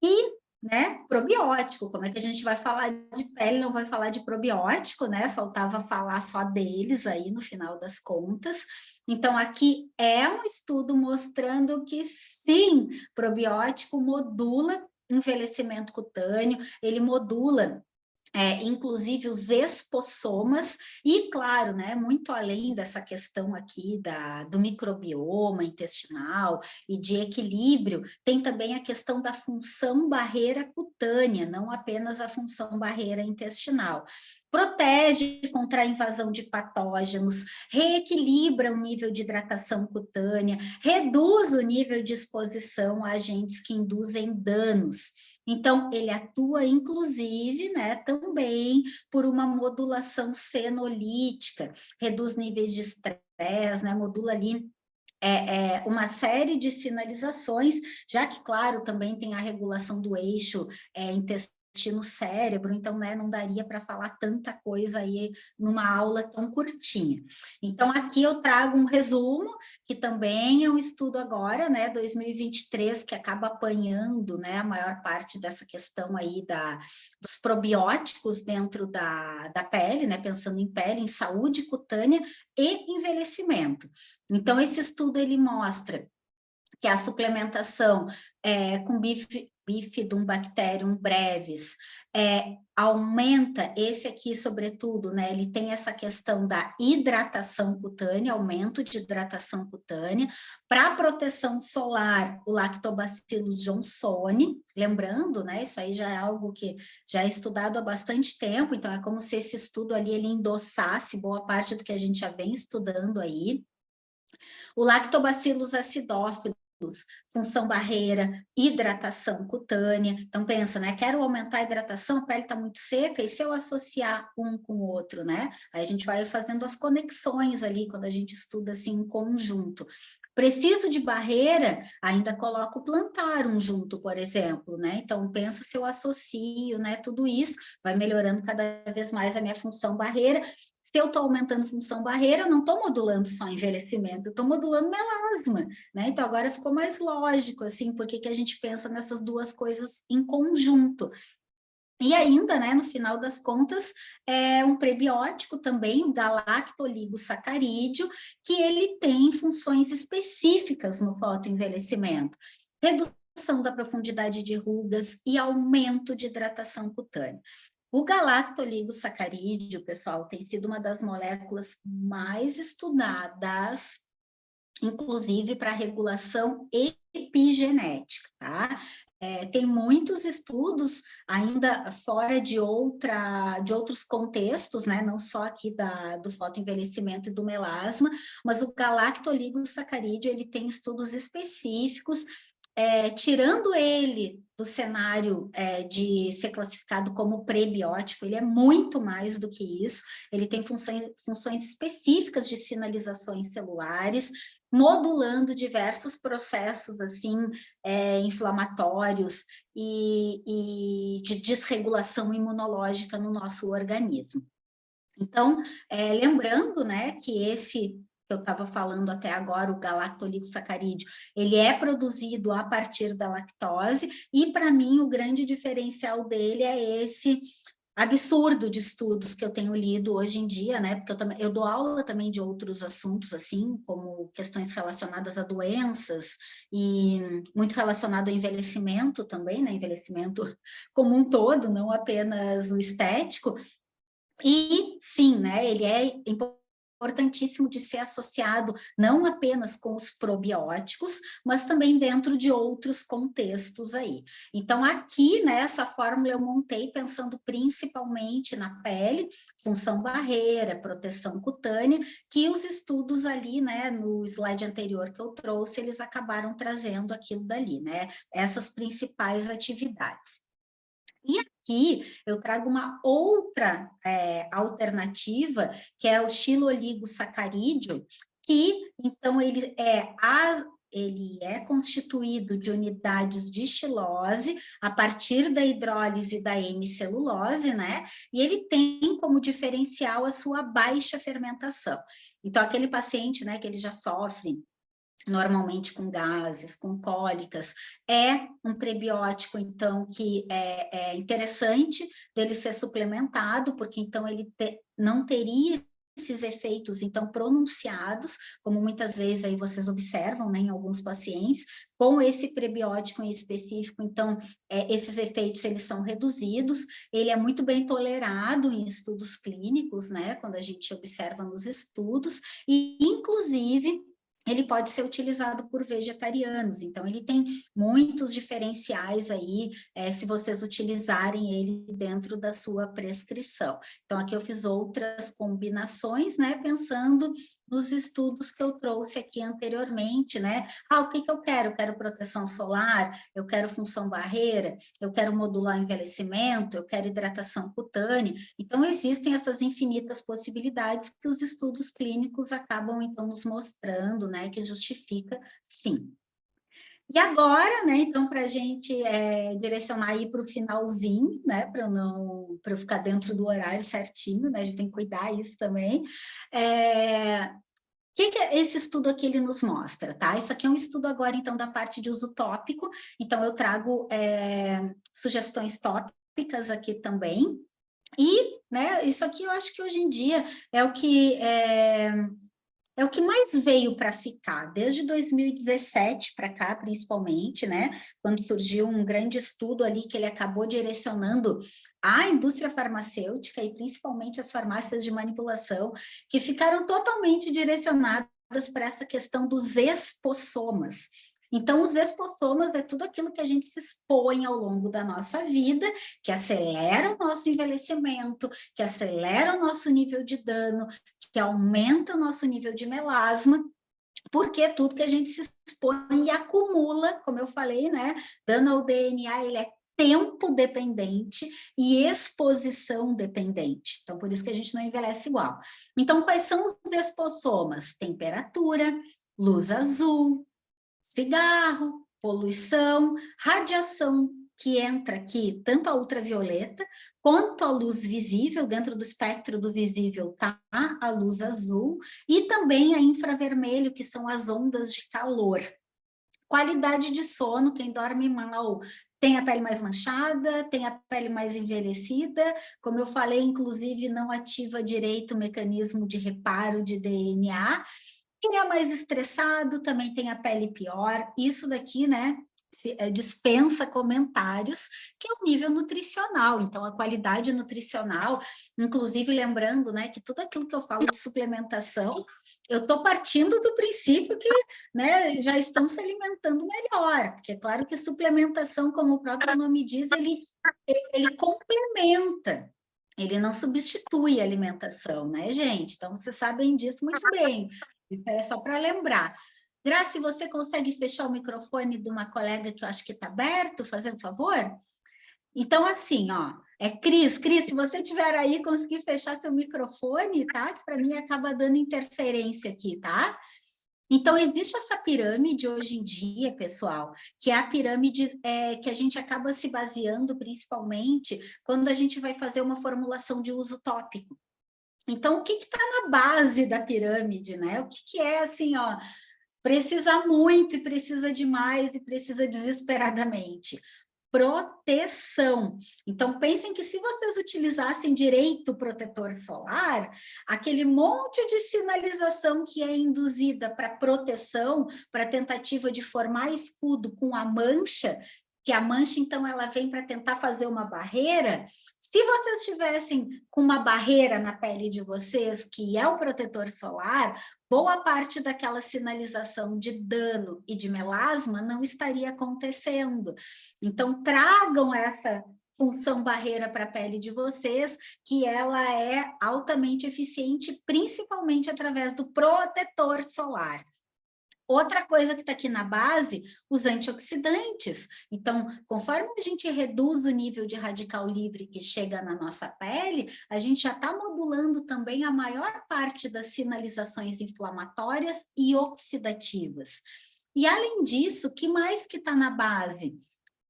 E, né, probiótico, como é que a gente vai falar de pele, não vai falar de probiótico, né? Faltava falar só deles aí no final das contas. Então, aqui é um estudo mostrando que sim, probiótico modula envelhecimento cutâneo, ele modula inclusive os espossomas, e claro, né, muito além dessa questão aqui do microbioma intestinal e de equilíbrio, tem também a questão da função barreira cutânea, não apenas a função barreira intestinal. Protege contra a invasão de patógenos, reequilibra o nível de hidratação cutânea, reduz o nível de exposição a agentes que induzem danos. Então, ele atua, inclusive, né, também por uma modulação senolítica, reduz níveis de estresse, né, modula ali uma série de sinalizações, já que, claro, também tem a regulação do eixo intestino-cérebro, então, né, não daria para falar tanta coisa aí numa aula tão curtinha. Então, aqui eu trago um resumo, que também é um estudo agora, né, 2023, que acaba apanhando, né, a maior parte dessa questão aí dos probióticos dentro da pele, né, pensando em pele, em saúde cutânea e envelhecimento. Então, esse estudo, ele mostra que a suplementação com Bifidum Bacterium brevis aumenta, esse aqui, sobretudo, né, ele tem essa questão da hidratação cutânea, aumento de hidratação cutânea, para proteção solar, o Lactobacillus johnsoni, lembrando, né, isso aí já é algo que já é estudado há bastante tempo, então é como se esse estudo ali, ele endossasse boa parte do que a gente já vem estudando aí. O Lactobacillus acidófilos, função barreira, hidratação cutânea. Então, pensa, né? Quero aumentar a hidratação, a pele está muito seca, e se eu associar um com o outro, né? Aí a gente vai fazendo as conexões ali, quando a gente estuda assim em conjunto. Preciso de barreira, ainda coloco o plantarum junto, por exemplo, né? Então, pensa se eu associo, né? Tudo isso vai melhorando cada vez mais a minha função barreira. Se eu estou aumentando função barreira, eu não estou modulando só envelhecimento, eu estou modulando melasma, né? Então, agora ficou mais lógico, assim, porque que a gente pensa nessas duas coisas em conjunto. E ainda, né, no final das contas, é um prebiótico também, o galactoligossacarídeo, que ele tem funções específicas no fotoenvelhecimento. Redução da profundidade de rugas e aumento de hidratação cutânea. O galactoligossacarídeo, pessoal, tem sido uma das moléculas mais estudadas, inclusive para regulação epigenética, tá? Tem muitos estudos ainda fora de outros contextos, né? Não só aqui do fotoenvelhecimento e do melasma, mas o galactoligossacarídeo, ele tem estudos específicos, tirando ele do cenário de ser classificado como prebiótico, ele é muito mais do que isso, ele tem funções específicas de sinalizações celulares, modulando diversos processos assim inflamatórios e de desregulação imunológica no nosso organismo. Então, lembrando, né, que esse que eu estava falando até agora, o galactoligossacarídeo, ele é produzido a partir da lactose, e para mim o grande diferencial dele é esse absurdo de estudos que eu tenho lido hoje em dia, né? Porque eu dou aula também de outros assuntos, assim, como questões relacionadas a doenças e muito relacionado ao envelhecimento também, né? Envelhecimento como um todo, não apenas o estético. E sim, né? Ele é importante importantíssimo de ser associado não apenas com os probióticos, mas também dentro de outros contextos aí. Então, aqui, né, essa fórmula eu montei pensando principalmente na pele, função barreira, proteção cutânea, que os estudos ali, né, no slide anterior que eu trouxe, eles acabaram trazendo aquilo dali, né, essas principais atividades. E aqui eu trago uma outra alternativa, que é o xiloligosacarídeo, que então ele é constituído de unidades de xilose a partir da hidrólise da hemicelulose, né? E ele tem como diferencial a sua baixa fermentação. Então, aquele paciente, né, que ele já sofre normalmente com gases, com cólicas, é um prebiótico, então, que é interessante dele ser suplementado, porque então ele não teria esses efeitos, então, pronunciados, como muitas vezes aí vocês observam, né, em alguns pacientes, com esse prebiótico em específico, então, esses efeitos, eles são reduzidos, ele é muito bem tolerado em estudos clínicos, né, quando a gente observa nos estudos, e, inclusive, ele pode ser utilizado por vegetarianos, então ele tem muitos diferenciais aí, se vocês utilizarem ele dentro da sua prescrição. Então, aqui eu fiz outras combinações, né, pensando nos estudos que eu trouxe aqui anteriormente, né? O que eu quero? Eu quero proteção solar, eu quero função barreira, eu quero modular o envelhecimento, eu quero hidratação cutânea. Então, existem essas infinitas possibilidades que os estudos clínicos acabam, então, nos mostrando, né, que justifica, sim. E agora, né, então, para a gente direcionar aí para o finalzinho, né, para eu ficar dentro do horário certinho, né, a gente tem que cuidar isso também. O que esse estudo aqui ele nos mostra, tá? Isso aqui é um estudo agora, então, da parte de uso tópico, então eu trago sugestões tópicas aqui também, e, né, isso aqui eu acho que hoje em dia é o que mais veio para ficar, desde 2017 para cá, principalmente, né? Quando surgiu um grande estudo ali que ele acabou direcionando a indústria farmacêutica e principalmente as farmácias de manipulação, que ficaram totalmente direcionadas para essa questão dos espossomas. Então, os espossomas é tudo aquilo que a gente se expõe ao longo da nossa vida, que acelera o nosso envelhecimento, que acelera o nosso nível de dano, que aumenta o nosso nível de melasma, porque tudo que a gente se expõe e acumula, como eu falei, né? Dano ao DNA, ele é tempo dependente e exposição dependente. Então, por isso que a gente não envelhece igual. Então, quais são os espossomas? Temperatura, luz azul, cigarro, poluição, radiação que entra aqui, tanto a ultravioleta quanto a luz visível, dentro do espectro do visível tá a luz azul, e também a infravermelho, que são as ondas de calor. Qualidade de sono, quem dorme mal tem a pele mais manchada, tem a pele mais envelhecida, como eu falei, inclusive não ativa direito o mecanismo de reparo de DNA. Quem é mais estressado também tem a pele pior. Isso daqui, né, dispensa comentários, que é o nível nutricional. Então, a qualidade nutricional, inclusive lembrando, né, que tudo aquilo que eu falo de suplementação, eu estou partindo do princípio que, né, já estão se alimentando melhor, porque é claro que suplementação, como o próprio nome diz, ele complementa. Ele não substitui a alimentação, né, gente? Então, vocês sabem disso muito bem. Isso é só para lembrar. Graça, você consegue fechar o microfone de uma colega que eu acho que está aberto, fazendo favor? Então, assim, ó, Cris, se você estiver aí, conseguir fechar seu microfone, tá? Que para mim acaba dando interferência aqui, tá? Então, existe essa pirâmide hoje em dia, pessoal, que é a pirâmide que a gente acaba se baseando principalmente quando a gente vai fazer uma formulação de uso tópico. Então, o que está na base da pirâmide, né? O que é assim, ó, precisa muito e precisa demais e precisa desesperadamente? Proteção. Então, pensem que se vocês utilizassem direito o protetor solar, aquele monte de sinalização que é induzida para proteção, para tentativa de formar escudo com a mancha, que a mancha, então, ela vem para tentar fazer uma barreira. Se vocês estivessem com uma barreira na pele de vocês, que é o protetor solar, boa parte daquela sinalização de dano e de melasma não estaria acontecendo. Então, tragam essa função barreira para a pele de vocês, que ela é altamente eficiente, principalmente através do protetor solar. Outra coisa que está aqui na base, os antioxidantes. Então, conforme a gente reduz o nível de radical livre que chega na nossa pele, a gente já está modulando também a maior parte das sinalizações inflamatórias e oxidativas. E, além disso, o que mais que está na base?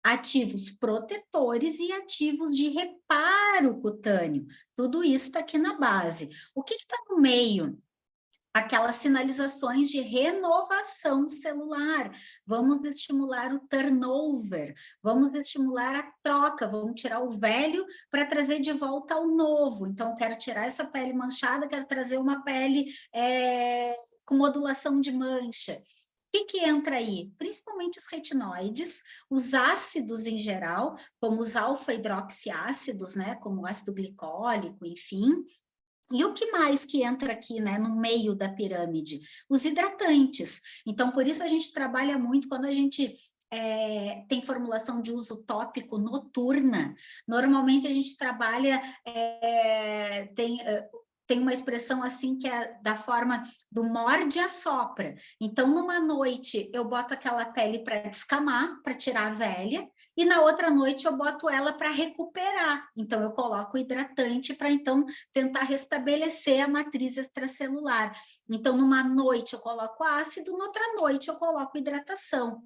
Ativos protetores e ativos de reparo cutâneo. Tudo isso está aqui na base. O que está no meio? Aquelas sinalizações de renovação celular. Vamos estimular o turnover, vamos estimular a troca, vamos tirar o velho para trazer de volta o novo. Então, quero tirar essa pele manchada, quero trazer uma pele com modulação de mancha. O que entra aí? Principalmente os retinoides, os ácidos em geral, como os alfa-hidroxiácidos, né, como o ácido glicólico, enfim. E o que mais que entra aqui, né, no meio da pirâmide? Os hidratantes. Então, por isso a gente trabalha muito quando a gente tem formulação de uso tópico noturna. Normalmente a gente trabalha, tem uma expressão assim que é da forma do morde e assopra. Então, numa noite, eu boto aquela pele para descamar, para tirar a velha, e na outra noite eu boto ela para recuperar. Então, eu coloco hidratante para, então, tentar restabelecer a matriz extracelular. Então, numa noite eu coloco ácido, noutra noite eu coloco hidratação.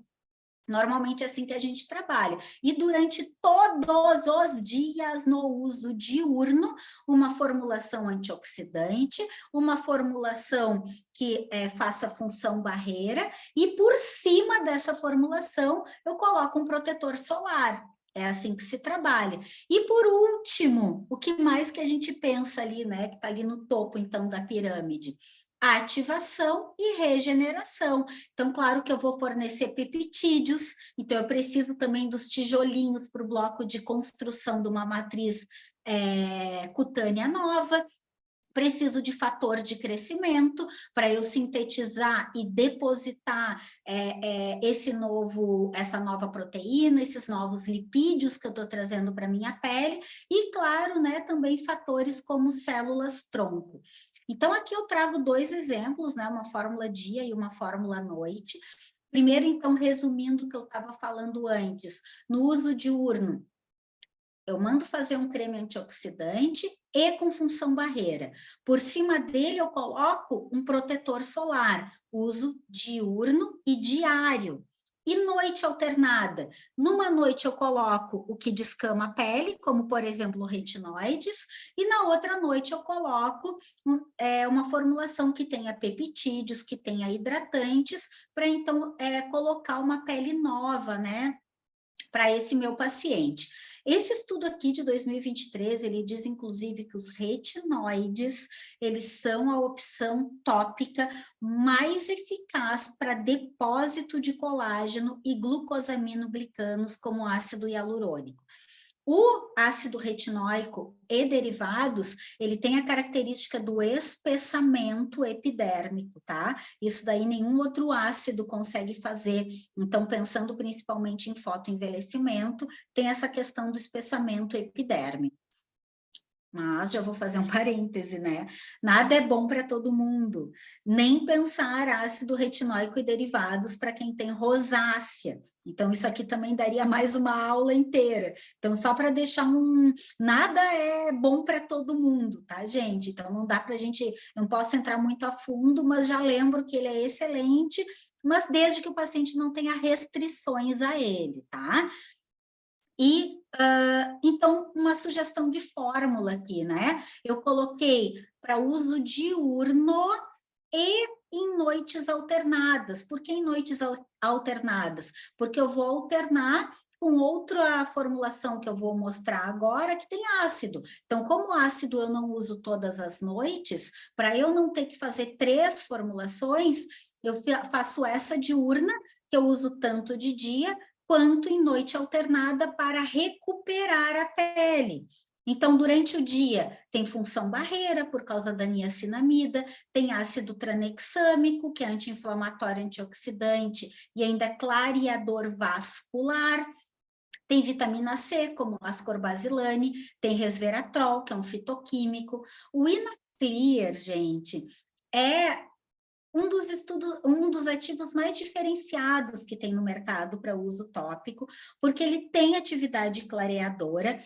Normalmente é assim que a gente trabalha. E durante todos os dias, no uso diurno, uma formulação antioxidante, uma formulação que faça função barreira, e por cima dessa formulação, eu coloco um protetor solar. É assim que se trabalha. E por último, o que mais que a gente pensa ali, né? Que está ali no topo, então, da pirâmide? Ativação e regeneração. Então, claro que eu vou fornecer peptídeos, então eu preciso também dos tijolinhos para o bloco de construção de uma matriz cutânea nova. Preciso de fator de crescimento para eu sintetizar e depositar essa nova proteína, esses novos lipídios que eu estou trazendo para a minha pele, e claro, né, também fatores como células-tronco. Então, aqui eu trago 2 exemplos, né, uma fórmula dia e uma fórmula noite. Primeiro, então, resumindo o que eu estava falando antes, no uso diurno, eu mando fazer um creme antioxidante e com função barreira. Por cima dele eu coloco um protetor solar, uso diurno e diário. E noite alternada? Numa noite eu coloco o que descama a pele, como por exemplo retinoides, e na outra noite eu coloco uma formulação que tenha peptídeos, que tenha hidratantes, para então colocar uma pele nova, né, para esse meu paciente. Esse estudo aqui de 2023, ele diz inclusive que os retinoides, eles são a opção tópica mais eficaz para depósito de colágeno e glucosaminoglicanos como ácido hialurônico. O ácido retinóico e derivados, ele tem a característica do espessamento epidérmico, tá? Isso daí nenhum outro ácido consegue fazer. Então, pensando principalmente em fotoenvelhecimento, tem essa questão do espessamento epidérmico. Mas já vou fazer um parêntese, né? Nada é bom para todo mundo. Nem pensar ácido retinóico e derivados para quem tem rosácea. Então, isso aqui também daria mais uma aula inteira. Então, só para deixar nada é bom para todo mundo, tá, gente? Então, não dá para a gente... Não posso entrar muito a fundo, mas já lembro que ele é excelente, mas desde que o paciente não tenha restrições a ele, tá? E, então, uma sugestão de fórmula aqui, né? Eu coloquei para uso diurno e em noites alternadas. Por que em noites alternadas? Porque eu vou alternar com outra formulação que eu vou mostrar agora, que tem ácido. Então, como ácido eu não uso todas as noites, para eu não ter que fazer 3 formulações, eu faço essa diurna, que eu uso tanto de dia quanto em noite alternada para recuperar a pele. Então, durante o dia, tem função barreira por causa da niacinamida, tem ácido tranexâmico, que é anti-inflamatório, antioxidante e ainda é clareador vascular. Tem vitamina C, como ascorbasilane, tem resveratrol, que é um fitoquímico. O Inaclear, gente, é um dos ativos mais diferenciados que tem no mercado para uso tópico, porque ele tem atividade clareadora,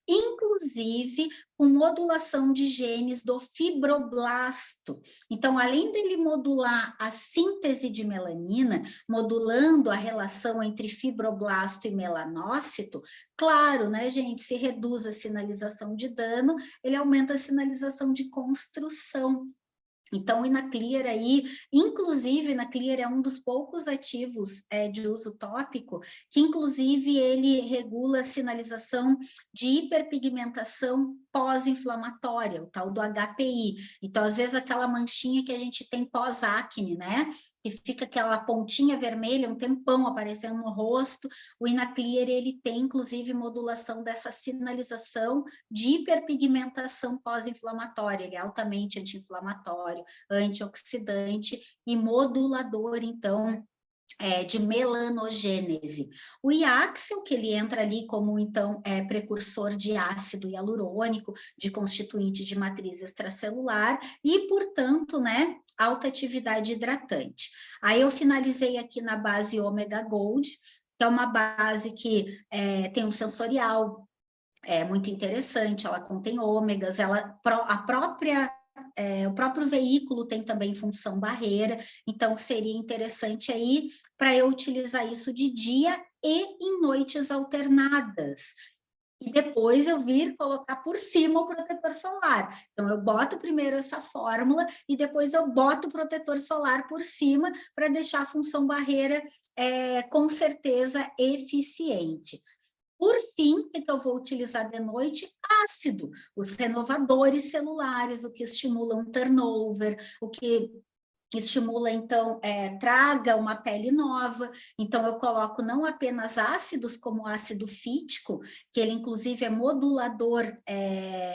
inclusive com modulação de genes do fibroblasto. Então, além dele modular a síntese de melanina, modulando a relação entre fibroblasto e melanócito, claro, né, gente, se reduz a sinalização de dano, ele aumenta a sinalização de construção. Então, o Inaclear aí, inclusive, o Inaclear é um dos poucos ativos de uso tópico, que inclusive ele regula a sinalização de hiperpigmentação pós-inflamatória, o tal do HPI. Então, às vezes, aquela manchinha que a gente tem pós-acne, né? Que fica aquela pontinha vermelha um tempão aparecendo no rosto, o Inaclear, ele tem, inclusive, modulação dessa sinalização de hiperpigmentação pós-inflamatória, ele é altamente anti-inflamatório, antioxidante e modulador, então, de melanogênese. O Iaxel, que ele entra ali como, então, precursor de ácido hialurônico, de constituinte de matriz extracelular e, portanto, né, alta atividade hidratante. Aí eu finalizei aqui na base Omega Gold, que é uma base que tem um sensorial muito interessante, ela contém ômegas, o próprio veículo tem também função barreira, então seria interessante aí para eu utilizar isso de dia e em noites alternadas. E depois eu vir colocar por cima o protetor solar. Então, eu boto primeiro essa fórmula e depois eu boto o protetor solar por cima para deixar a função barreira com certeza eficiente. Por fim, o que eu vou utilizar de noite? Ácido, os renovadores celulares, o que estimula um turnover, o que estimula, então, traga uma pele nova. Então, eu coloco não apenas ácidos, como o ácido fítico, que ele, inclusive, é modulador,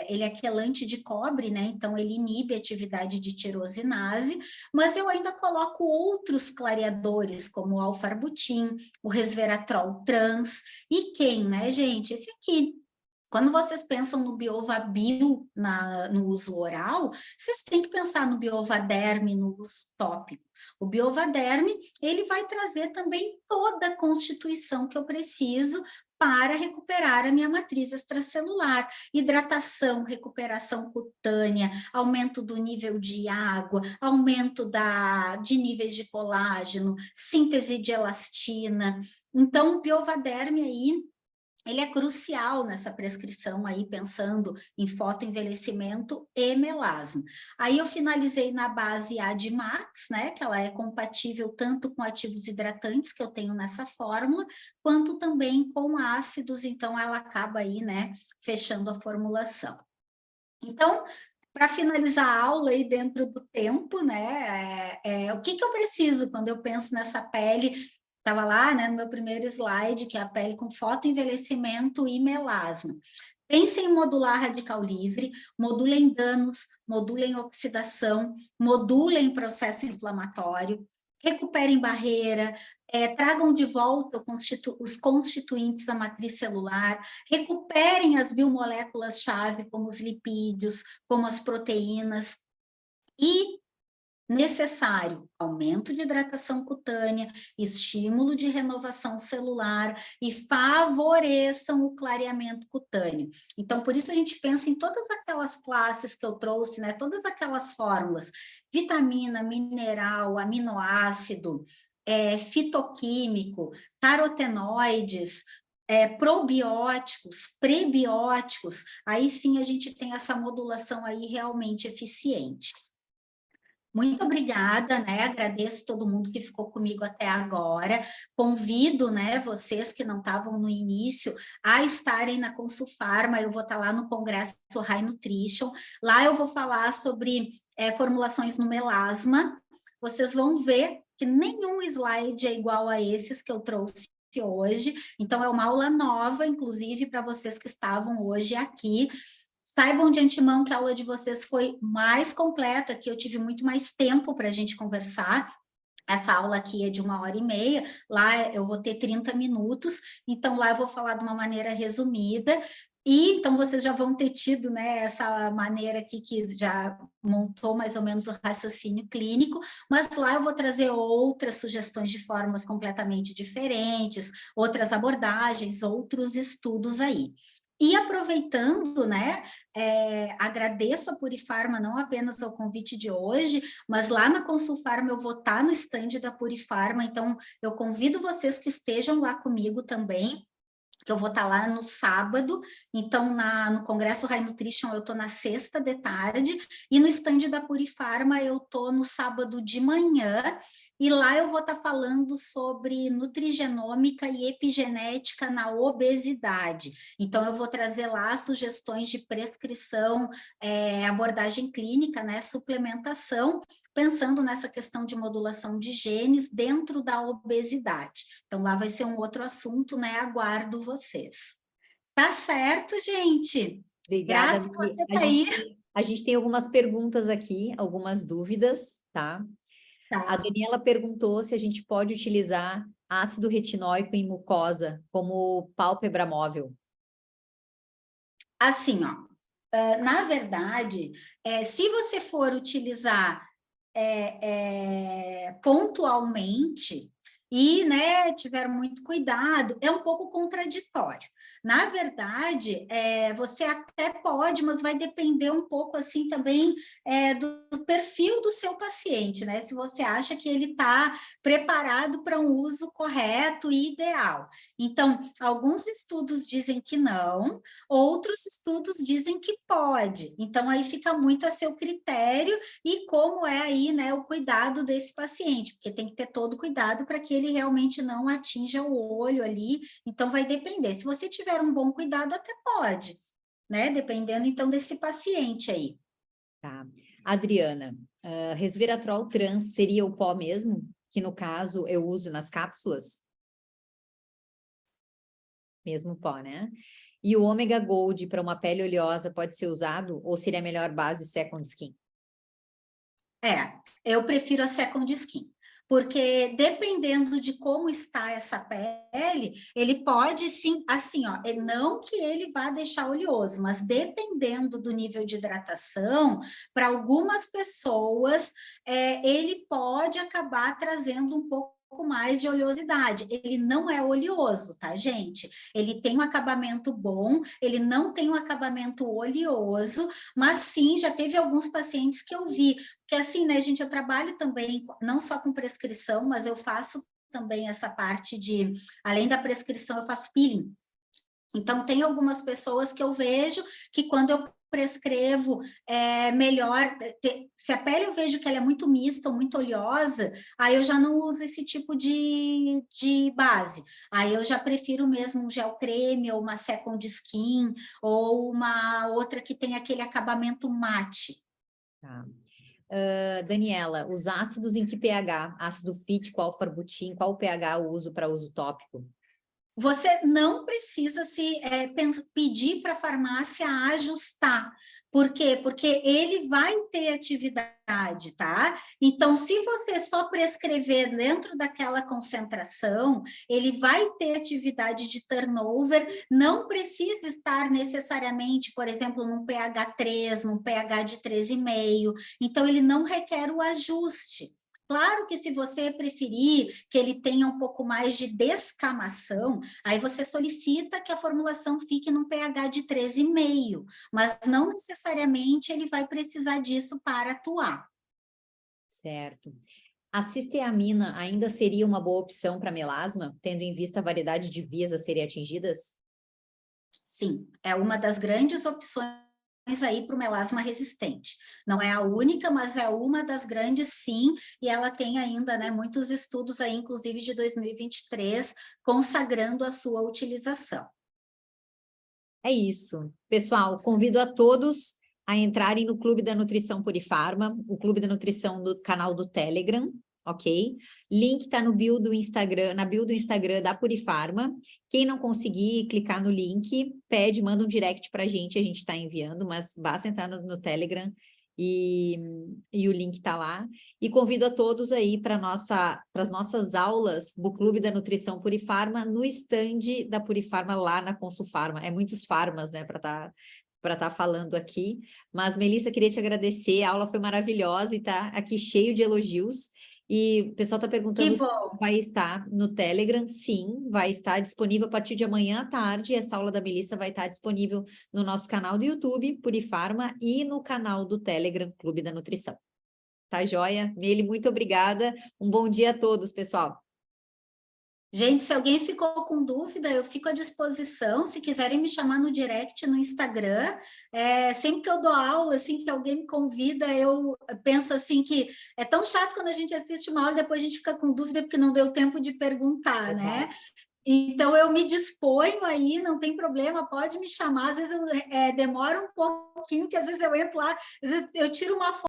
ele é quelante de cobre, né? Então, ele inibe a atividade de tirosinase, mas eu ainda coloco outros clareadores, como o alfarbutin, o resveratrol trans, e quem, né, gente? Esse aqui. Quando vocês pensam no Biovabil no uso oral, vocês têm que pensar no Biovaderme no uso tópico. O Biovaderme, ele vai trazer também toda a constituição que eu preciso para recuperar a minha matriz extracelular, hidratação, recuperação cutânea, aumento do nível de água, aumento de níveis de colágeno, síntese de elastina. Então, o Biovaderme aí, ele é crucial nessa prescrição aí, pensando em fotoenvelhecimento e melasma. Aí eu finalizei na base Admax, né, que ela é compatível tanto com ativos hidratantes que eu tenho nessa fórmula, quanto também com ácidos, então ela acaba aí, né, fechando a formulação. Então, para finalizar a aula aí dentro do tempo, né, o que eu preciso quando eu penso nessa pele. Estava lá, né, no meu primeiro slide, que é a pele com fotoenvelhecimento e melasma. Pensem em modular radical livre, modulem danos, modulem oxidação, modulem processo inflamatório, recuperem barreira, tragam de volta os constituintes da matriz celular, recuperem as biomoléculas-chave, como os lipídios, como as proteínas, e necessário aumento de hidratação cutânea, estímulo de renovação celular e favoreçam o clareamento cutâneo. Então, por isso a gente pensa em todas aquelas classes que eu trouxe, né? Todas aquelas fórmulas, vitamina, mineral, aminoácido, fitoquímico, carotenoides, probióticos, prebióticos, aí sim a gente tem essa modulação aí realmente eficiente. Muito obrigada, né? Agradeço todo mundo que ficou comigo até agora. Convido, né, vocês que não estavam no início a estarem na Consulfarma. Eu vou estar lá no Congresso High Nutrition. Lá eu vou falar sobre formulações no melasma. Vocês vão ver que nenhum slide é igual a esses que eu trouxe hoje, então é uma aula nova, inclusive, para vocês que estavam hoje aqui. Saibam de antemão que a aula de vocês foi mais completa, que eu tive muito mais tempo para a gente conversar. Essa aula aqui é de 1h30, lá eu vou ter 30 minutos, então lá eu vou falar de uma maneira resumida, e então vocês já vão ter tido, né, essa maneira aqui que já montou mais ou menos o raciocínio clínico, mas lá eu vou trazer outras sugestões de formas completamente diferentes, outras abordagens, outros estudos aí. E aproveitando, né, agradeço a Purifarma não apenas ao convite de hoje, mas lá na Consulfarma eu vou estar no stand da Purifarma, então eu convido vocês que estejam lá comigo também, que eu vou estar lá no sábado, então no Congresso High Nutrition eu estou na sexta de tarde, e no stand da Purifarma eu estou no sábado de manhã, e lá eu vou estar falando sobre nutrigenômica e epigenética na obesidade. Então eu vou trazer lá sugestões de prescrição, abordagem clínica, né, suplementação, pensando nessa questão de modulação de genes dentro da obesidade. Então lá vai ser um outro assunto, né, aguardo vocês. Tá certo, gente? Obrigada, Graças por Mi. você aí. A gente tem algumas perguntas aqui, algumas dúvidas, tá? A Tá. Daniela perguntou se a gente pode utilizar ácido retinóico em mucosa como pálpebra móvel. Assim, ó, na verdade, se você for utilizar pontualmente e, né, tiver muito cuidado, é um pouco contraditório. Na verdade, você até pode, mas vai depender um pouco assim também do perfil do seu paciente, né? Se você acha que ele está preparado para um uso correto e ideal. Então, alguns estudos dizem que não, outros estudos dizem que pode. Então, aí fica muito a seu critério e como é aí, né, o cuidado desse paciente, porque tem que ter todo cuidado para que ele realmente não atinja o olho ali, então vai depender. Se você tiver um bom cuidado, até pode, né, dependendo então desse paciente aí. Tá. Adriana, resveratrol trans seria o pó mesmo? Que no caso eu uso nas cápsulas? Mesmo pó, né? E o ômega gold para uma pele oleosa pode ser usado ou seria a melhor base second skin? Eu prefiro a second skin, porque dependendo de como está essa pele, ele pode sim, assim, ó, não que ele vá deixar oleoso, mas dependendo do nível de hidratação, para algumas pessoas, ele pode acabar trazendo um pouco mais de oleosidade. Ele não é oleoso, tá, gente? Ele tem um acabamento bom, ele não tem um acabamento oleoso, mas sim, já teve alguns pacientes que eu vi, porque assim, né, gente, eu trabalho também não só com prescrição, mas eu faço também essa parte de, além da prescrição, eu faço peeling. Então, tem algumas pessoas que eu vejo que quando eu prescrevo, melhor, se a pele eu vejo que ela é muito mista ou muito oleosa, aí eu já não uso esse tipo de base. Aí eu já prefiro mesmo um gel creme ou uma second skin ou uma outra que tem aquele acabamento mate. Tá. Daniela, os ácidos em que pH? Ácido fítico, alfarbutin, qual pH eu uso para uso tópico? Você não precisa pedir para a farmácia ajustar. Por quê? Porque ele vai ter atividade, tá? Então, se você só prescrever dentro daquela concentração, ele vai ter atividade de turnover, não precisa estar necessariamente, por exemplo, num pH 3, num pH de 3,5. Então, ele não requer o ajuste. Claro que se você preferir que ele tenha um pouco mais de descamação, aí você solicita que a formulação fique num pH de 13,5, mas não necessariamente ele vai precisar disso para atuar. Certo. A cisteamina ainda seria uma boa opção para melasma, tendo em vista a variedade de vias a serem atingidas? Sim, é uma das grandes opções aí para o melasma resistente. Não é a única, mas é uma das grandes, sim, e ela tem ainda, né, muitos estudos aí, inclusive de 2023, consagrando a sua utilização. É isso. Pessoal, convido a todos a entrarem no Clube da Nutrição Purifarma, o Clube da Nutrição do canal do Telegram, ok? Link está no bio do Instagram, na bio do Instagram da Purifarma. Quem não conseguir clicar no link, manda um direct para a gente está enviando, mas basta entrar no Telegram e o link está lá. E convido a todos aí para as nossas aulas do Clube da Nutrição Purifarma no stand da Purifarma lá na Consulfarma. É muitos farmas, né, para estar falando aqui. Mas, Melissa, queria te agradecer, a aula foi maravilhosa e está aqui cheio de elogios. E o pessoal está perguntando se vai estar no Telegram. Sim, vai estar disponível a partir de amanhã à tarde. Essa aula da Melissa vai estar disponível no nosso canal do YouTube, Purifarma, e no canal do Telegram, Clube da Nutrição. Tá joia? Meli, muito obrigada. Um bom dia a todos, pessoal. Gente, se alguém ficou com dúvida, eu fico à disposição. Se quiserem me chamar no direct no Instagram, sempre que eu dou aula, assim, que alguém me convida, eu penso assim que é tão chato quando a gente assiste uma aula e depois a gente fica com dúvida porque não deu tempo de perguntar, né? Então, eu me disponho aí, não tem problema, pode me chamar. Às vezes demora um pouquinho, que às vezes eu entro lá, às vezes eu tiro uma foto